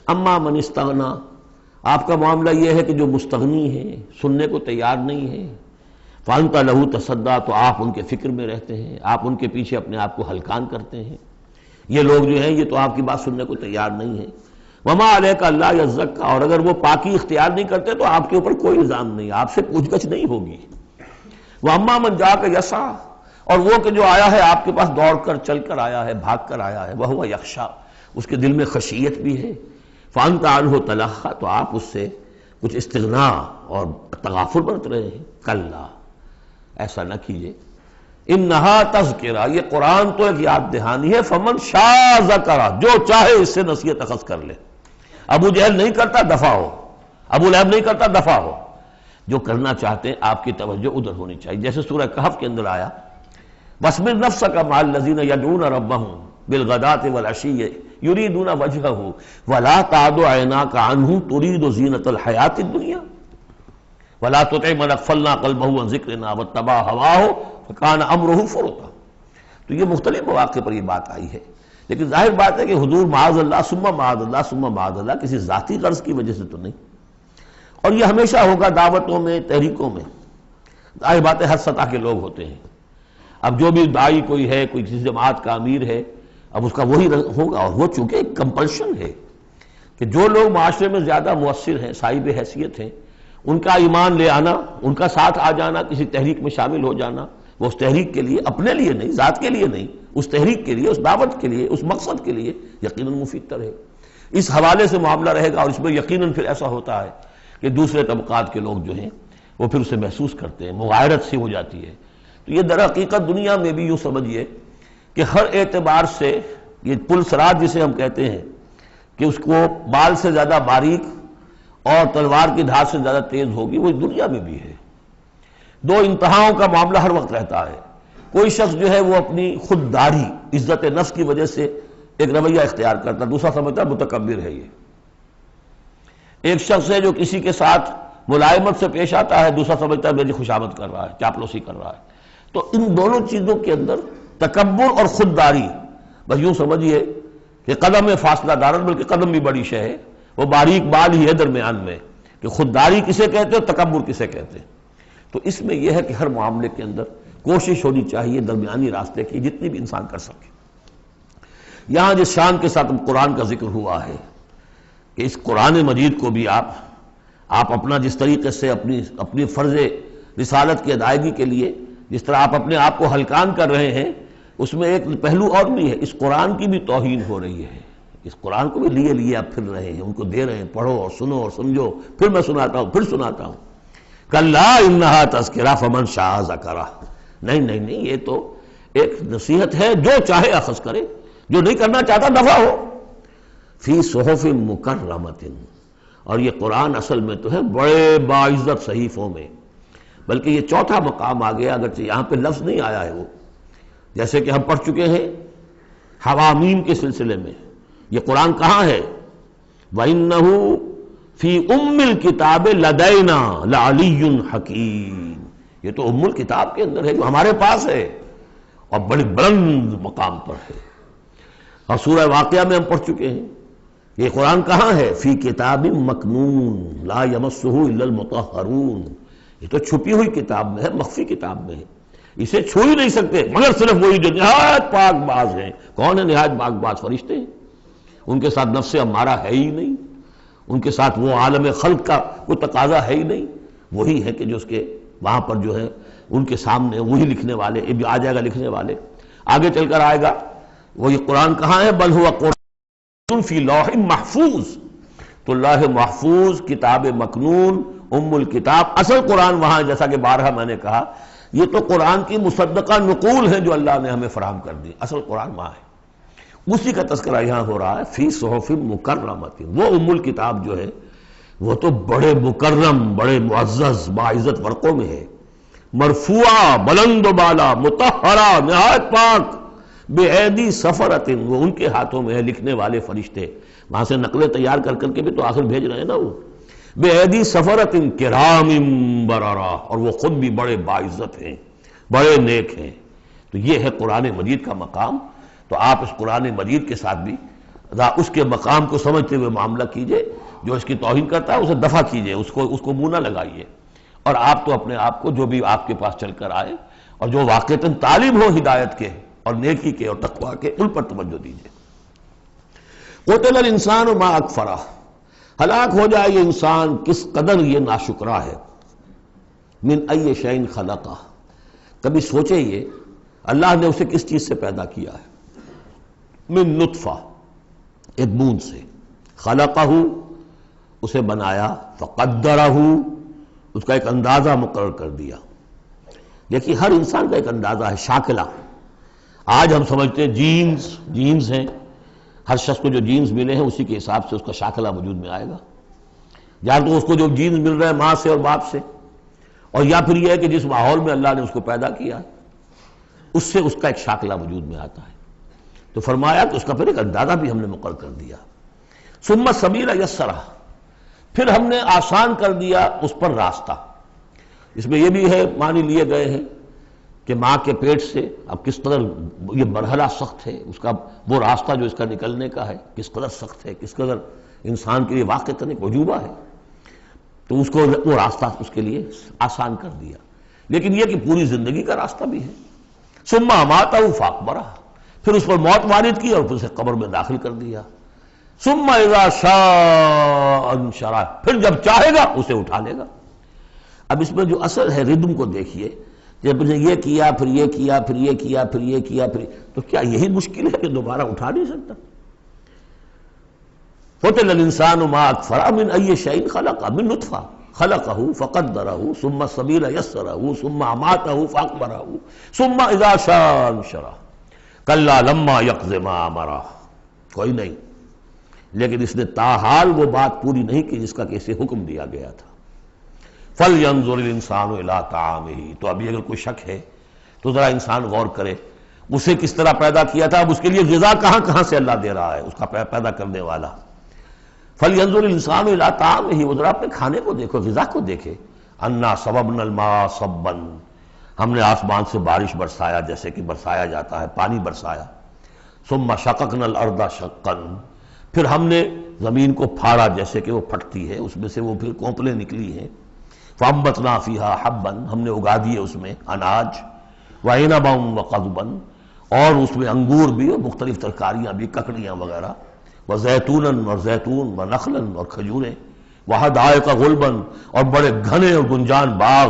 اما من استغنی، آپ کا معاملہ یہ ہے کہ جو مستغنی ہے، سننے کو تیار نہیں ہے، فانت لہ تصدیٰ، تو آپ ان کے فکر میں رہتے ہیں، آپ ان کے پیچھے اپنے آپ کو ہلکان کرتے ہیں۔ یہ لوگ جو ہیں یہ تو آپ کی بات سننے کو تیار نہیں ہے۔ وما علیک الا یزکیٰ، اور اگر وہ پاکی اختیار نہیں کرتے تو آپ کے اوپر کوئی الزام نہیں، آپ سے پوچھ گچھ نہیں ہوگی۔ واما من جاءک یسعیٰ، اور وہ کہ جو آیا ہے آپ کے پاس دوڑ کر چل کر آیا ہے، بھاگ کر آیا ہے، وہو یخشیٰ، اس کے دل میں خشیت بھی ہے، فانت عنہ تلہیٰ، تو آپ اس سے کچھ استغنا اور تغافل برت رہے ہیں۔ کلا، ایسا نہ کیجیے، انہا تذکرہ، یہ قرآن تو ایک یاد دہانی ہے، فمن شاء ذکرہ، جو چاہے اس سے نصیحت اخذ کر لے۔ ابو جہل نہیں کرتا دفع ہو، ابو لہب نہیں کرتا دفع ہو، جو کرنا چاہتے ہیں آپ کی توجہ ادھر ہونی چاہیے۔ جیسے سورہ کہف کے اندر آیا، وَاصْبِرْ نَفْسَكَ مَعَ الَّذِينَ يَدْعُونَ رَبَّهُمْ بِالْغَدَاةِ وَالْعَشِيِّ يُرِيدُونَ وَجْهَهُ وَلَا تَعْدُ عَيْنَاكَ عَنْهُمْ تُرِيدُ زِينَةَ الْحَيَاةِ الدُّنْيَا وَلَا تُطِعْ مَنْ أَغْفَلْنَا قَلْبَهُ عَنْ ذِكْرِنَا وَاتَّبَعَ هَوَاهُ فَكَانَ أَمْرُهُ فُرُطًا۔ تو یہ مختلف مواقع پر یہ بات آئی ہے، لیکن ظاہر بات ہے کہ حضور معاذ اللہ ثم معاذ اللہ ثم معاذ اللہ کسی ذاتی غرض کی وجہ سے تو نہیں، اور یہ ہمیشہ ہوگا دعوتوں میں، تحریکوں میں۔ ظاہر بات ہے ہر سطح کے لوگ ہوتے ہیں، اب جو بھی داعی کوئی ہے، کوئی کسی جماعت کا امیر ہے، اب اس کا وہی ہوگا، اور وہ چونکہ ایک کمپلشن ہے کہ جو لوگ معاشرے میں زیادہ مؤثر ہیں، صاحب حیثیت ہیں، ان کا ایمان لے آنا، ان کا ساتھ آ جانا، کسی تحریک میں شامل ہو جانا، وہ اس تحریک کے لیے، اپنے لیے نہیں، ذات کے لیے نہیں، اس تحریک کے لیے، اس دعوت کے لیے، اس مقصد کے لیے یقیناً مفید تر ہے۔ اس حوالے سے معاملہ رہے گا، اور اس میں یقیناً پھر ایسا ہوتا ہے کہ دوسرے طبقات کے لوگ جو ہیں وہ پھر اسے محسوس کرتے ہیں، مغایرت سی ہو جاتی ہے۔ تو یہ در حقیقت دنیا میں بھی یوں سمجھیے کہ ہر اعتبار سے یہ پل سراج جسے ہم کہتے ہیں کہ اس کو بال سے زیادہ باریک اور تلوار کی دھار سے زیادہ تیز ہوگی، وہ اس دنیا میں بھی ہے۔ دو انتہاؤں کا معاملہ ہر وقت رہتا ہے۔ کوئی شخص جو ہے وہ اپنی خودداری، عزت نفس کی وجہ سے ایک رویہ اختیار کرتا، دوسرا سمجھتا ہے متکبر ہے یہ۔ ایک شخص ہے جو کسی کے ساتھ ملائمت سے پیش آتا ہے، دوسرا سمجھتا ہے میری خوشامد کر رہا ہے، چاپلوسی کر رہا ہے۔ تو ان دونوں چیزوں کے اندر تکبر اور خودداری، بس یوں سمجھیے کہ قدم میں فاصلہ دارن، بلکہ قدم بھی بڑی شے ہے، وہ باریک بال ہی ہے درمیان میں کہ خودداری کسے کہتے ہیں، تکبر کسے کہتے ہیں۔ تو اس میں یہ ہے کہ ہر معاملے کے اندر کوشش ہونی چاہیے درمیانی راستے کی، جتنی بھی انسان کر سکے۔ یہاں جس شان کے ساتھ قرآن کا ذکر ہوا ہے کہ اس قرآن مجید کو بھی آپ اپنا جس طریقے سے اپنی فرض رسالت کی ادائیگی کے لیے جس طرح آپ اپنے آپ کو ہلکان کر رہے ہیں، اس میں ایک پہلو اور بھی ہے، اس قرآن کی بھی توہین ہو رہی ہے۔ اس قرآن کو بھی لیے آپ پھر رہے ہیں، ان کو دے رہے ہیں، پڑھو اور سنو اور سمجھو، پھر میں سناتا ہوں، پھر سناتا ہوں۔ کلا انہا تذکرہ فمن شاء ذکرہ، نہیں، یہ تو ایک نصیحت ہے، جو چاہے اخذ کرے، جو نہیں کرنا چاہتا دفع ہو۔ فی صحف مکرمۃ، اور یہ قرآن اصل میں تو ہے بڑے باعزت صحیفوں میں، بلکہ یہ چوتھا مقام آ گیا، اگرچہ یہاں پہ لفظ نہیں آیا ہے وہ، جیسے کہ ہم پڑھ چکے ہیں حوامیم کے سلسلے میں، یہ قرآن کہاں ہے؟ وَإِنَّهُ فِي أُمِّ الْكِتَابِ لَدَيْنَا لَعَلِيٌّ حَكِيمٌ، یہ تو ام الکتاب کے اندر ہے جو ہمارے پاس ہے اور بڑی بلند مقام پر ہے۔ اور سورہ واقعہ میں ہم پڑھ چکے ہیں یہ قرآن کہاں ہے؟ فی کتاب مکنون لا یمسہ الا المطہرون، یہ تو چھپی ہوئی کتاب میں ہے، مخفی کتاب میں ہے، اسے چھو ہی نہیں سکتے مگر صرف وہی جو نہایت پاک باز ہیں۔ کون ہے نہایت پاک باز؟ فرشتے ہیں، ان کے ساتھ نفس امارہ ہے ہی نہیں، ان کے ساتھ وہ عالم خلق کا کوئی تقاضا ہے ہی نہیں، وہی ہے کہ جو اس کے وہاں پر جو ہے ان کے سامنے وہی لکھنے والے، ابھی آ جائے گا لکھنے والے، آگے چل کر آئے گا۔ وہ یہ قرآن کہاں ہے؟ بل ہوا قرآن فی لوح محفوظ، تو لوح محفوظ، کتاب مکنون، ام الکتاب، اصل قرآن وہاں ہے۔ جیسا کہ بارہا میں نے کہا یہ تو قرآن کی مصدقہ نقول ہے جو اللہ نے ہمیں فراہم کر دی، اصل قرآن وہاں ہے، اسی کا تذکرہ یہاں ہو رہا ہے فی صحف مکرمۃ۔ وہ ام الکتاب جو ہے وہ تو بڑے مکرم، بڑے معزز باعزت ورقوں میں ہے، مرفوعہ، بلند و بالا، مطہرہ، نہایت پاک، بے ایدی سفرۃ، وہ ان کے ہاتھوں میں ہے، لکھنے والے فرشتے، وہاں سے نقلیں تیار کر کر کے بھی تو آخر بھیج رہے ہیں نا وہ، بے ایدی سفرۃ کرام بررہ، اور وہ خود بھی بڑے باعزت ہیں، بڑے نیک ہیں۔ تو یہ ہے قرآن مجید کا مقام۔ تو آپ اس قرآن مجید کے ساتھ بھی اس کے مقام کو سمجھتے ہوئے معاملہ کیجئے، جو اس کی توہین کرتا ہے اسے دفع کیجئے، اس کو منہ نہ لگائیے، اور آپ تو اپنے آپ کو جو بھی آپ کے پاس چل کر آئے اور جو واقعتاً طالب ہو ہدایت کے اور نیکی کے اور تقویٰ کے، ان پر توجہ دیجئے۔ قتل الانسان ما اکفرہ، ہلاک ہو جائے یہ انسان کس قدر یہ ناشکرا ہے۔ من ای شیء خلقہ، کبھی سوچے یہ اللہ نے اسے کس چیز سے پیدا کیا ہے؟ من نطفہ، ایک بوند سے، خلقہ، اسے بنایا، فقدرہ، اس کا ایک اندازہ مقرر کر دیا۔ دیکھیے ہر انسان کا ایک اندازہ ہے، شاکلہ۔ آج ہم سمجھتے ہیں جینز ہیں، ہر شخص کو جو جینز ملے ہیں اسی کے حساب سے اس کا شاکلہ وجود میں آئے گا، یا تو اس کو جو جینز مل رہے ہیں ماں سے اور باپ سے، اور یا پھر یہ ہے کہ جس ماحول میں اللہ نے اس کو پیدا کیا اس سے اس کا ایک شاکلہ وجود میں آتا ہے۔ تو فرمایا کہ اس کا پھر ایک اندازہ بھی ہم نے مقرر کر دیا۔ ثم السبیل یسرہ، پھر ہم نے آسان کر دیا اس پر راستہ۔ اس میں یہ بھی ہے، معنی لیے گئے ہیں کہ ماں کے پیٹ سے اب کس قدر یہ مرحلہ سخت ہے، اس کا وہ راستہ جو اس کا نکلنے کا ہے کس قدر سخت ہے، کس قدر انسان کے لیے واقعتاً ایک عجوبہ ہے، تو اس کو وہ راستہ اس کے لیے آسان کر دیا۔ لیکن یہ کہ پوری زندگی کا راستہ بھی ہے۔ ثم اماتہ فاقبرہ، پھر اس پر موت وارد کی اور پھر اسے قبر میں داخل کر دیا۔ ثم اذا شاء انشرہ، پھر جب چاہے گا اسے اٹھا لے گا۔ اب اس میں جو اثر ہے ردم کو دیکھیے، جب نے یہ کیا پھر یہ کیا پھر یہ کیا پھر یہ کیا پھر، تو کیا یہی مشکل ہے کہ دوبارہ اٹھا نہیں سکتا؟ قتل الانسان ما اکفرہ من ای شیء خلقہ، من نطفہ خلقہ فقدرہ ثم السبیل یسرہ ثم اماتہ فاقبرہ ثم اذا شاء انشرہ کلا لما یقض ما امرہ۔ کوئی نہیں، لیکن اس نے تاحال وہ بات پوری نہیں کی جس کا کہ اسے حکم دیا گیا تھا۔ فَلْيَنظُرِ الْإِنسَانُ إِلَىٰ طَعَامِهِ، تو ابھی اگر کوئی شک ہے تو ذرا انسان غور کرے اسے کس طرح پیدا کیا تھا، اب اس کے لیے غذا کہاں سے اللہ دے رہا ہے، اس کا پیدا کرنے والا۔ فَلْيَنظُرِ الْإِنسَانُ إِلَىٰ طَعَامِهِ، وہ ذرا اپنے کھانے کو دیکھو، غذا کو دیکھے۔ أَنَّا صَبَبْنَا الْمَاءَ صَبًّا، ہم نے آسمان سے بارش برسایا جیسے کہ برسایا جاتا ہے، پانی برسایا۔ ثُمَّ شَقَقْنَا الْأَرْضَ شَقًّا، پھر ہم نے زمین کو پھاڑا جیسے کہ وہ پھٹتی ہے، اس میں سے وہ پھر کونپلیں نکلی ہیں۔ فَأَنبَتْنَا فِيهَا حَبًّا، ہم نے اگا دیے اس میں اناج، وَعِنَبًا وَقَضْبًا، اور اس میں انگور بھی اور مختلف ترکاریاں بھی، ککڑیاں وغیرہ، وَزَيْتُونًا، اور زیتون، وَنَخْلًا، اور کھجوریں، وَحَدَائِقَ غُلْبًا، اور بڑے گھنے اور گنجان باغ،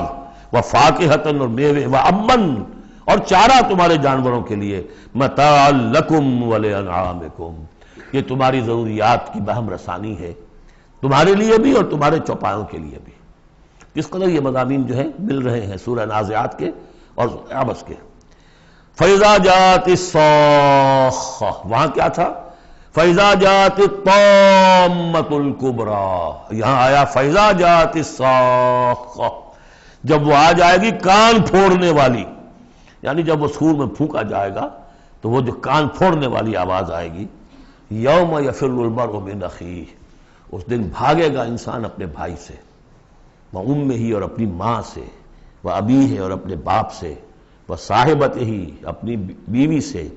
وَفَاكِهَةً، اور میوے، وَأَبًّا، اور چارہ تمہارے جانوروں کے لیے، مَتَاعًا لَكُمْ وَلِأَنْعَامِكُمْ، یہ تمہاری ضروریات کی بہم رسانی ہے، تمہارے لیے بھی اور تمہارے چوپایوں کے لیے بھی۔ کس قدر یہ مضامین جو ہیں مل رہے ہیں سورہ نازعات کے اور عبس کے۔ فَإِذَا جَاءَتِ الصَّاخَّةُ، وہاں کیا تھا؟ فَإِذَا جَاءَتِ الطَّامَّةُ الْكُبْرَىٰ، یہاں آیا فَإِذَا جَاءَتِ الصَّاخَّةُ، جب وہ آ جائے گی کان پھوڑنے والی، یعنی جب وہ سور میں پھونکا جائے گا تو وہ جو کان پھوڑنے والی آواز آئے گی۔ یوم یفر المرء من اخیہ، اس دن بھاگے گا انسان اپنے بھائی سے، وامہ اور اپنی ماں سے، وابیہ اور اپنے باپ سے، وصاحبتہ اپنی بیوی سے،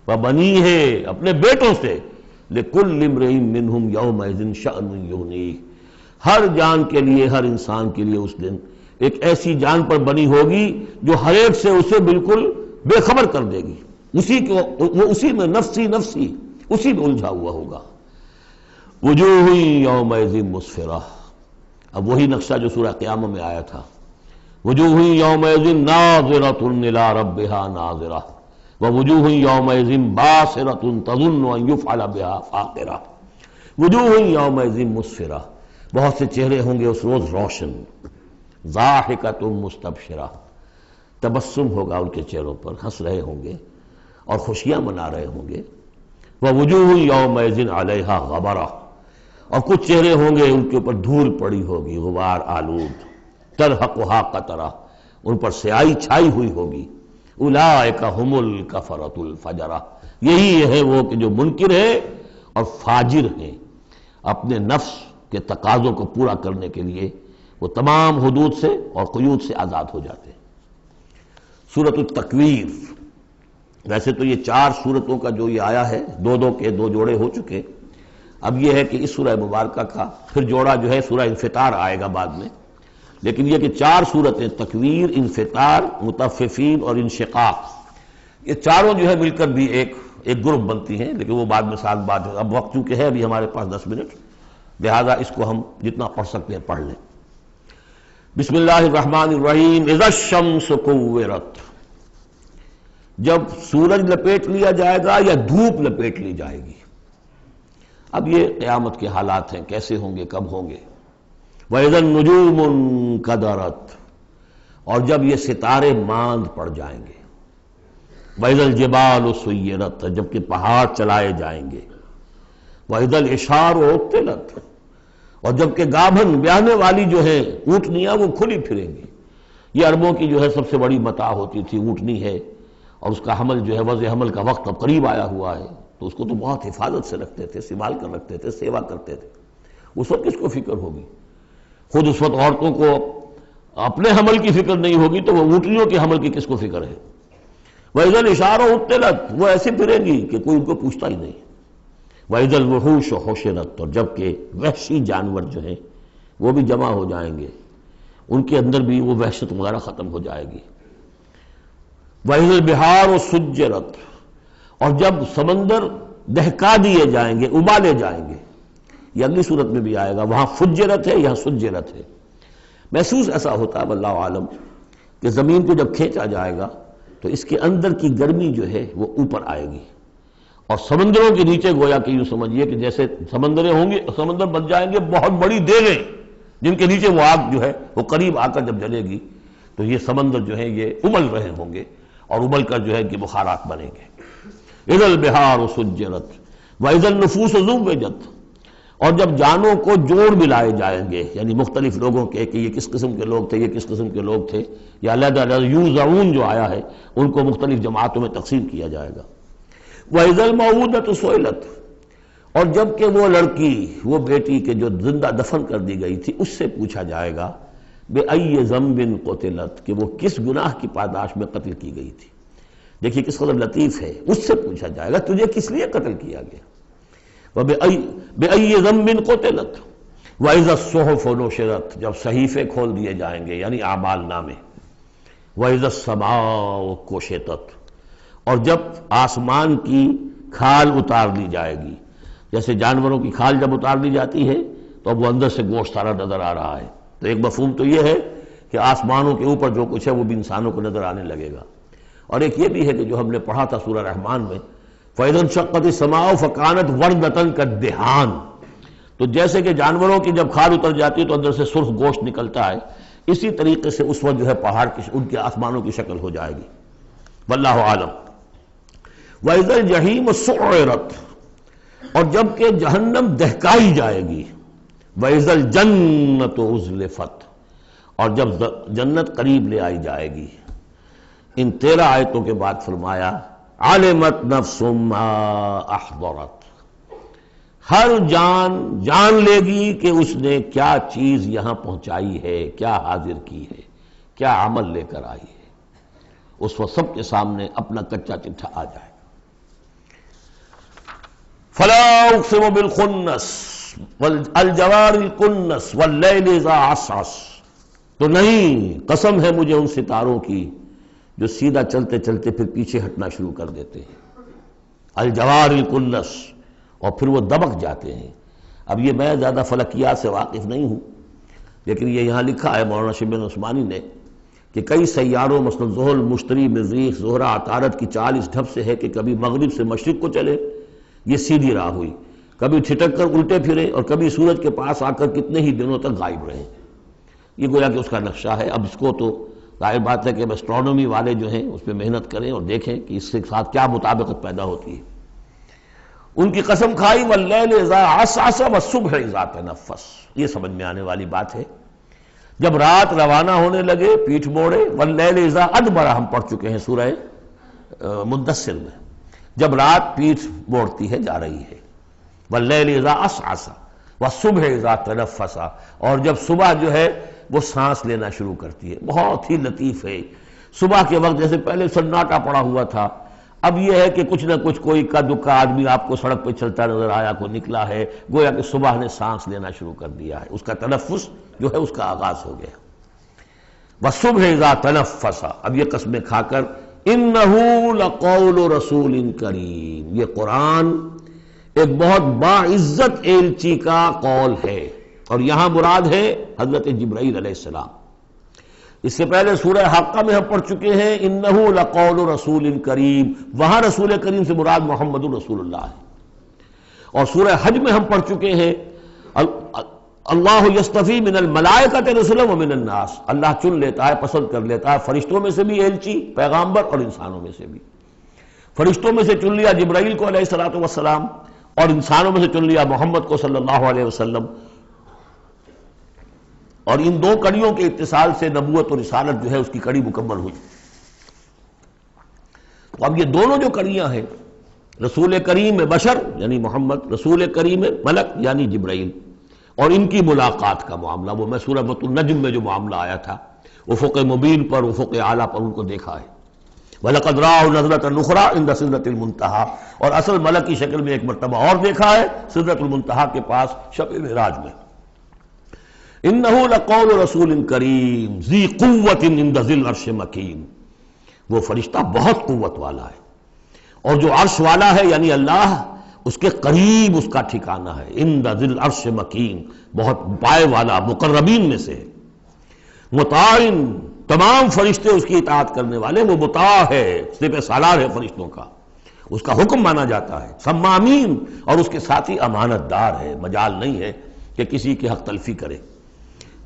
وبنیہ اپنے بیٹوں سے، لکل امرئ منہم یومئذ شأن یغنیہ، ہر جان کے لیے، ہر انسان کے لیے اس دن ایک ایسی جان پر بنی ہوگی جو ہر ایک سے اسے بالکل بے خبر کر دے گی، وہ اسی میں نفسی نفسی اسی میں الجھا ہوا ہوگا۔ وجوہ یومئذ مسفرہ، اب وہی نقشہ جو سورہ قیامہ میں آیا تھا، وجوہ یومئذ ناظرۃ الی ربہا ناظرہ ووجوہ یومئذ باسرۃ تظن ان یفعل بہا فاقرہ۔ وجوہ یومئذ مسفرہ، بہت سے چہرے ہوں گے اس روز روشن، ضاحکۃ مستبشرہ، تبسم ہوگا ان کے چہروں پر، ہنس رہے ہوں گے اور خوشیاں منا رہے ہوں گے۔ ووجوہ یومئذ علیہا غبرہ، اور کچھ چہرے ہوں گے ان کے اوپر دھول پڑی ہوگی، غبار آلود، ترہقھا قطرہ، ان پر سیاہی چھائی ہوئی ہوگی۔ اولئک ھم الکفرۃ الفجرہ، یہی ہے وہ کہ جو منکر ہیں اور فاجر ہیں، اپنے نفس کے تقاضوں کو پورا کرنے کے لیے وہ تمام حدود سے اور قیود سے آزاد ہو جاتے ہیں۔ سورۃ التکویر، ویسے تو یہ 4 سورتوں کا جو یہ آیا ہے، دو کے 2 جوڑے ہو چکے، اب یہ ہے کہ اس سورہ مبارکہ کا پھر جوڑا جو ہے سورہ انفطار آئے گا بعد میں، لیکن یہ کہ 4 سورتیں تکویر، انفطار، مطففین اور انشقاق، یہ چاروں جو ہے مل کر بھی ایک گروپ بنتی ہیں، لیکن وہ بعد میں ساتھ بات ہے۔ اب وقت چونکہ ہے ابھی ہمارے پاس 10 منٹ، لہذا اس کو ہم جتنا پڑھ سکتے ہیں پڑھ لیں۔ بسم اللہ الرحمن الرحیم۔ اذا الشمس کورت، جب سورج لپیٹ لیا جائے گا یا دھوپ لپیٹ لی جائے گی۔ اب یہ قیامت کے حالات ہیں، کیسے ہوں گے، کب ہوں گے۔ وَإِذَا النُّجُومُ انْكَدَرَتْ، اور جب یہ ستارے ماند پڑ جائیں گے۔ وَإِذَا الْجِبَالُ سُيِّرَتْ، جبکہ پہاڑ چلائے جائیں گے۔ وَإِذَا الْعِشَارُ عُطِّلَتْ، اور جبکہ گابھن بیاہنے والی جو ہے اونٹنیاں وہ کھلی پھریں گی۔ یہ عربوں کی جو ہے سب سے بڑی متاع ہوتی تھی، اونٹنی ہے، اور اس کا حمل جو ہے وضع حمل کا وقت اب قریب آیا ہوا ہے، تو اس کو تو بہت حفاظت سے رکھتے تھے، سنبھال کر رکھتے تھے، سیوا کرتے تھے۔ اس وقت کس کو فکر ہوگی؟ خود اس وقت عورتوں کو اپنے حمل کی فکر نہیں ہوگی تو وہ اونٹنیوں کے حمل کی کس کو فکر ہے؟ وَإِذَا الْعِشَارُ عُطِّلَتْ، وہ ایسے پھریں گی کہ کوئی ان کو پوچھتا ہی نہیں۔ وَإِذَا الْوُحُوشُ حُشِرَتْ، اور جبکہ وحشی جانور جو ہیں وہ بھی جمع ہو جائیں گے، ان کے اندر بھی وہ وحشت وغیرہ ختم ہو جائے گی۔ وَإِذَا الْبِحَارُ سُجِّرَتْ، اور جب سمندر دہکا دیے جائیں گے، ابالے جائیں گے۔ یہ اگلی صورت میں بھی آئے گا، وہاں فجرت ہے، یہاں سجرت ہے۔ محسوس ایسا ہوتا ہے واللہ عالم کہ زمین کو جب کھینچا جائے گا تو اس کے اندر کی گرمی جو ہے وہ اوپر آئے گی، اور سمندروں کے نیچے گویا کہ یوں سمجھیے کہ جیسے سمندریں ہوں گے، سمندر بن جائیں گے بہت بڑی دیگیں، جن کے نیچے وہ آگ جو ہے وہ قریب آ کر جب جلے گی تو یہ سمندر جو ہے یہ ابل رہے ہوں گے، اور ابل کر جو ہے کہ بخارات بنیں گے۔ اذا البحار سجرت واذا النفوس زوجت، اور جب جانوں کو جوڑ ملائے جائیں گے، یعنی مختلف لوگوں کے کہ یہ کس قسم کے لوگ تھے، یہ کس قسم کے لوگ تھے، یا علیحدہ علیحدہ یوزعون جو آیا ہے ان کو مختلف جماعتوں میں تقسیم کیا جائے گا۔ وَإِذَا الْمَوْءُودَةُ سُئِلَتْ، اور جب کہ وہ لڑکی، وہ بیٹی کہ جو زندہ دفن کر دی گئی تھی، اس سے پوچھا جائے گا بِأَيِّ ذَنبٍ قُتِلَتْ، کہ وہ کس گناہ کی پاداش میں قتل کی گئی تھی۔ دیکھیے کس قدر لطیف ہے، اس سے پوچھا جائے گا تجھے کس لیے قتل کیا گیا۔ بِأَيِّ ذَنبٍ قُتِلَتْ وَإِذَا الصُّحُفُ نُشِرَتْ، جب صحیفے کھول دیے جائیں گے یعنی اعمال نامے۔ وَإِذَا السَّمَاءُ كُشِطَتْ، اور جب آسمان کی کھال اتار لی جائے گی، جیسے جانوروں کی کھال جب اتار لی جاتی ہے تو اب وہ اندر سے گوشت سارا نظر آ رہا ہے، تو ایک مفہوم تو یہ ہے کہ آسمانوں کے اوپر جو کچھ ہے وہ بھی انسانوں کو نظر آنے لگے گا، اور ایک یہ بھی ہے کہ جو ہم نے پڑھا تھا سورہ رحمان میں، فَإِذَا انشَقَّتِ السَّمَاءُ فَكَانَتْ وَرْدَةً كَالدِّهَانِ، تو جیسے کہ جانوروں کی جب کھال اتر جاتی ہے تو اندر سے سرخ گوشت نکلتا ہے، اسی طریقے سے اس وقت جو ہے پہاڑ کی ان کے آسمانوں کی شکل ہو جائے گی۔ واللہ عالم۔ وَإِذَا الْجَحِيمُ سُعِّرَتْ، اور جب کہ جہنم دہکائی جائے گی۔ وَإِذَا الْجَنَّةُ أُزْلِفَتْ، اور جب جنت قریب لے آئی جائے گی۔ ان 13 آیتوں کے بعد فرمایا عَلِمَتْ نَفْسٌ مَّا أَحْضَرَتْ، ہر جان جان لے گی کہ اس نے کیا چیز یہاں پہنچائی ہے، کیا حاضر کی ہے، کیا عمل لے کر آئی ہے۔ اس وقت سب کے سامنے اپنا کچا چٹھا آ جائے۔ فلا اقسم بالخنس والجوار الکنس واللیل اذا عسعس، تو نہیں، قسم ہے مجھے ان ستاروں کی جو سیدھا چلتے چلتے پھر پیچھے ہٹنا شروع کر دیتے ہیں، الجوار الکنس، اور پھر وہ دبک جاتے ہیں۔ اب یہ میں زیادہ فلکیات سے واقف نہیں ہوں، لیکن یہ یہاں لکھا ہے مولانا شبلی عثمانی نے کہ کئی سیاروں مثلا زحل، مشتری، مریخ، زہرہ، عطارد کی چال اس ڈھب سے ہے کہ کبھی مغرب سے مشرق کو چلے، یہ سیدھی راہ ہوئی، کبھی ٹھٹک کر الٹے پھرے، اور کبھی سورج کے پاس آ کر کتنے ہی دنوں تک غائب رہے۔ یہ گویا کہ اس کا نقشہ ہے۔ اب اس کو تو ظاہر بات ہے کہ ایسٹرونومی والے جو ہیں اس پہ محنت کریں اور دیکھیں کہ اس کے ساتھ کیا مطابقت پیدا ہوتی ہے۔ ان کی قسم کھائی واللیل اذا عسعس والصبح اذا تنفس، یہ سمجھ میں آنے والی بات ہے۔ جب رات روانہ ہونے لگے، پیٹھ موڑے، واللیل اذا ادبر ہم پڑھ چکے ہیں سورہ مدثر میں، جب رات پیٹھ موڑتی ہے جا رہی ہے، واللیل اذا عسعس والصبح اذا تنفس، اور جب صبح جو ہے وہ سانس لینا شروع کرتی ہے۔ بہت ہی لطیف ہے۔ صبح کے وقت جیسے پہلے سناٹا پڑا ہوا تھا، اب یہ ہے کہ کچھ نہ کچھ کوئی کا دکا آدمی آپ کو سڑک پہ چلتا نظر آیا، کوئی نکلا ہے، گویا کہ صبح نے سانس لینا شروع کر دیا ہے، اس کا تنفس جو ہے اس کا آغاز ہو گیا۔ وَالصُّبْحِ إِذَا تَنَفَّسَ، اب یہ قسمیں کھا کر، إِنَّهُ لَقَوْلُ رَسُولٍ كَرِيمٍ، یہ قرآن ایک بہت باعزت ایلچی کا قول ہے، اور یہاں مراد ہے حضرت جبرائیل علیہ السلام۔ اس سے پہلے سورہ حاقہ میں ہم پڑھ چکے ہیں انہ لقول رسول کریم، وہاں رسول کریم سے مراد محمد رسول اللہ ہے۔ اور سورہ حج میں ہم پڑھ چکے ہیں اللہ یصطفی من الملائکۃ رسلا ومن الناس، اللہ چن لیتا ہے، پسند کر لیتا ہے فرشتوں میں سے بھی ایلچی، پیغامبر، اور انسانوں میں سے بھی۔ فرشتوں میں سے چن لیا جبرائیل کو علیہ الصلوۃ والسلام، اور انسانوں میں سے چن لیا محمد کو صلی اللہ علیہ وسلم۔ اور ان دو کڑیوں کے اتصال سے نبوت اور رسالت جو ہے اس کی کڑی مکمل ہوئی۔ تو اب یہ دونوں جو کڑیاں ہیں، رسول کریم بشر یعنی محمد، رسول کریم ملک یعنی جبرائیل، اور ان کی ملاقات کا معاملہ، وہ میں سورہ النجم میں جو معاملہ آیا تھا، افق مبین پر، افق اعلیٰ پر ان کو دیکھا ہے۔ وَلَقَدْ رَآهُ نَزْلَةً أُخْرَىٰ عِندَ سِدْرَةِ الْمُنتَهَىٰ، اور اصل ملک کی شکل میں ایک مرتبہ اور دیکھا ہے سدرۃ المنتہا کے پاس شب معراج میں۔ إِنَّهُ لَقَوْلُ رَسُولٍ كَرِيمٍ ذِي قُوَّةٍ عِندَ ذِي الْعَرْشِ مَكِينٍ، وہ فرشتہ بہت قوت والا ہے، اور جو عرش والا ہے یعنی اللہ، اس کے قریب اس کا ٹھکانہ ہے۔ عِندَ ذِي الْعَرْشِ مَكِينٍ، بہت پائے والا، مقربین میں سے ہے۔ مطاع، تمام فرشتے اس کی اطاعت کرنے والے، وہ مطاع ہے، سپہ سالار ہے فرشتوں کا، اس کا حکم مانا جاتا ہے۔ سمامین، اور اس کے ساتھ ہی امانت دار ہے، مجال نہیں ہے کہ کسی کی حق تلفی کرے۔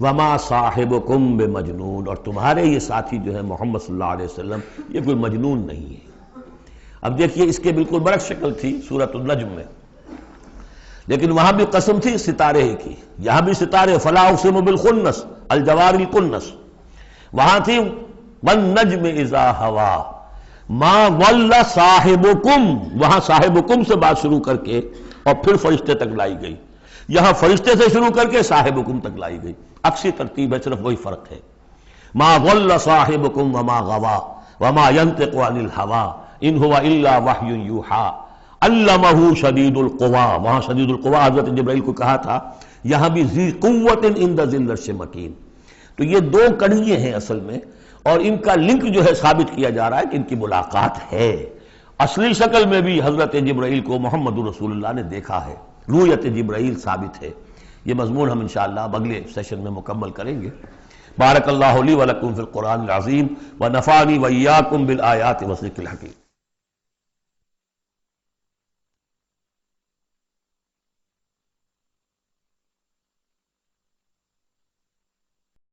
وما صاحبکم بمجنون، اور تمہارے یہ ساتھی جو ہے محمد صلی اللہ علیہ وسلم، یہ کوئی مجنون نہیں ہے۔ اب دیکھیے اس کے بالکل برعکس شکل تھی سورۃ النجم میں، لیکن وہاں بھی قسم تھی ستارے ہی کی، یہاں بھی ستارے، فلا اقسم بالخنس الجوار الکنس، وہاں تھی والنجم اذا ہوا ما ضل صاحبکم، وہاں صاحبکم سے بات شروع کر کے اور پھر فرشتے تک لائی گئی، یہاں فرشتے سے شروع کر کے صاحبکم تک لائی گئی، عکسی ترتیب ہے، صرف وہی فرق ہے۔ ما ضل صاحبکم وما غوا وما ينطق عن الهوى ان هو الا وحی یوحى علمہ شدید القوا، وہاں شدید القوا حضرت جبرائیل کو کہا تھا، یہاں بھی ذی قوت عند ذی العرش مکین۔ تو یہ دو کڑیے ہیں اصل میں، اور ان کا لنک جو ہے ثابت کیا جا رہا ہے کہ ان کی ملاقات ہے۔ اصلی شکل میں بھی حضرت جبرائیل کو محمد رسول اللہ نے دیکھا ہے، رؤیت جبرائیل ثابت ہے۔ یہ مضمون ہم انشاءاللہ اگلے سیشن میں مکمل کریں گے۔ بارک اللہ لی ولکم فی القرآن العظیم ونفعنی وإیاکم بالآیات والذکر الحکیم۔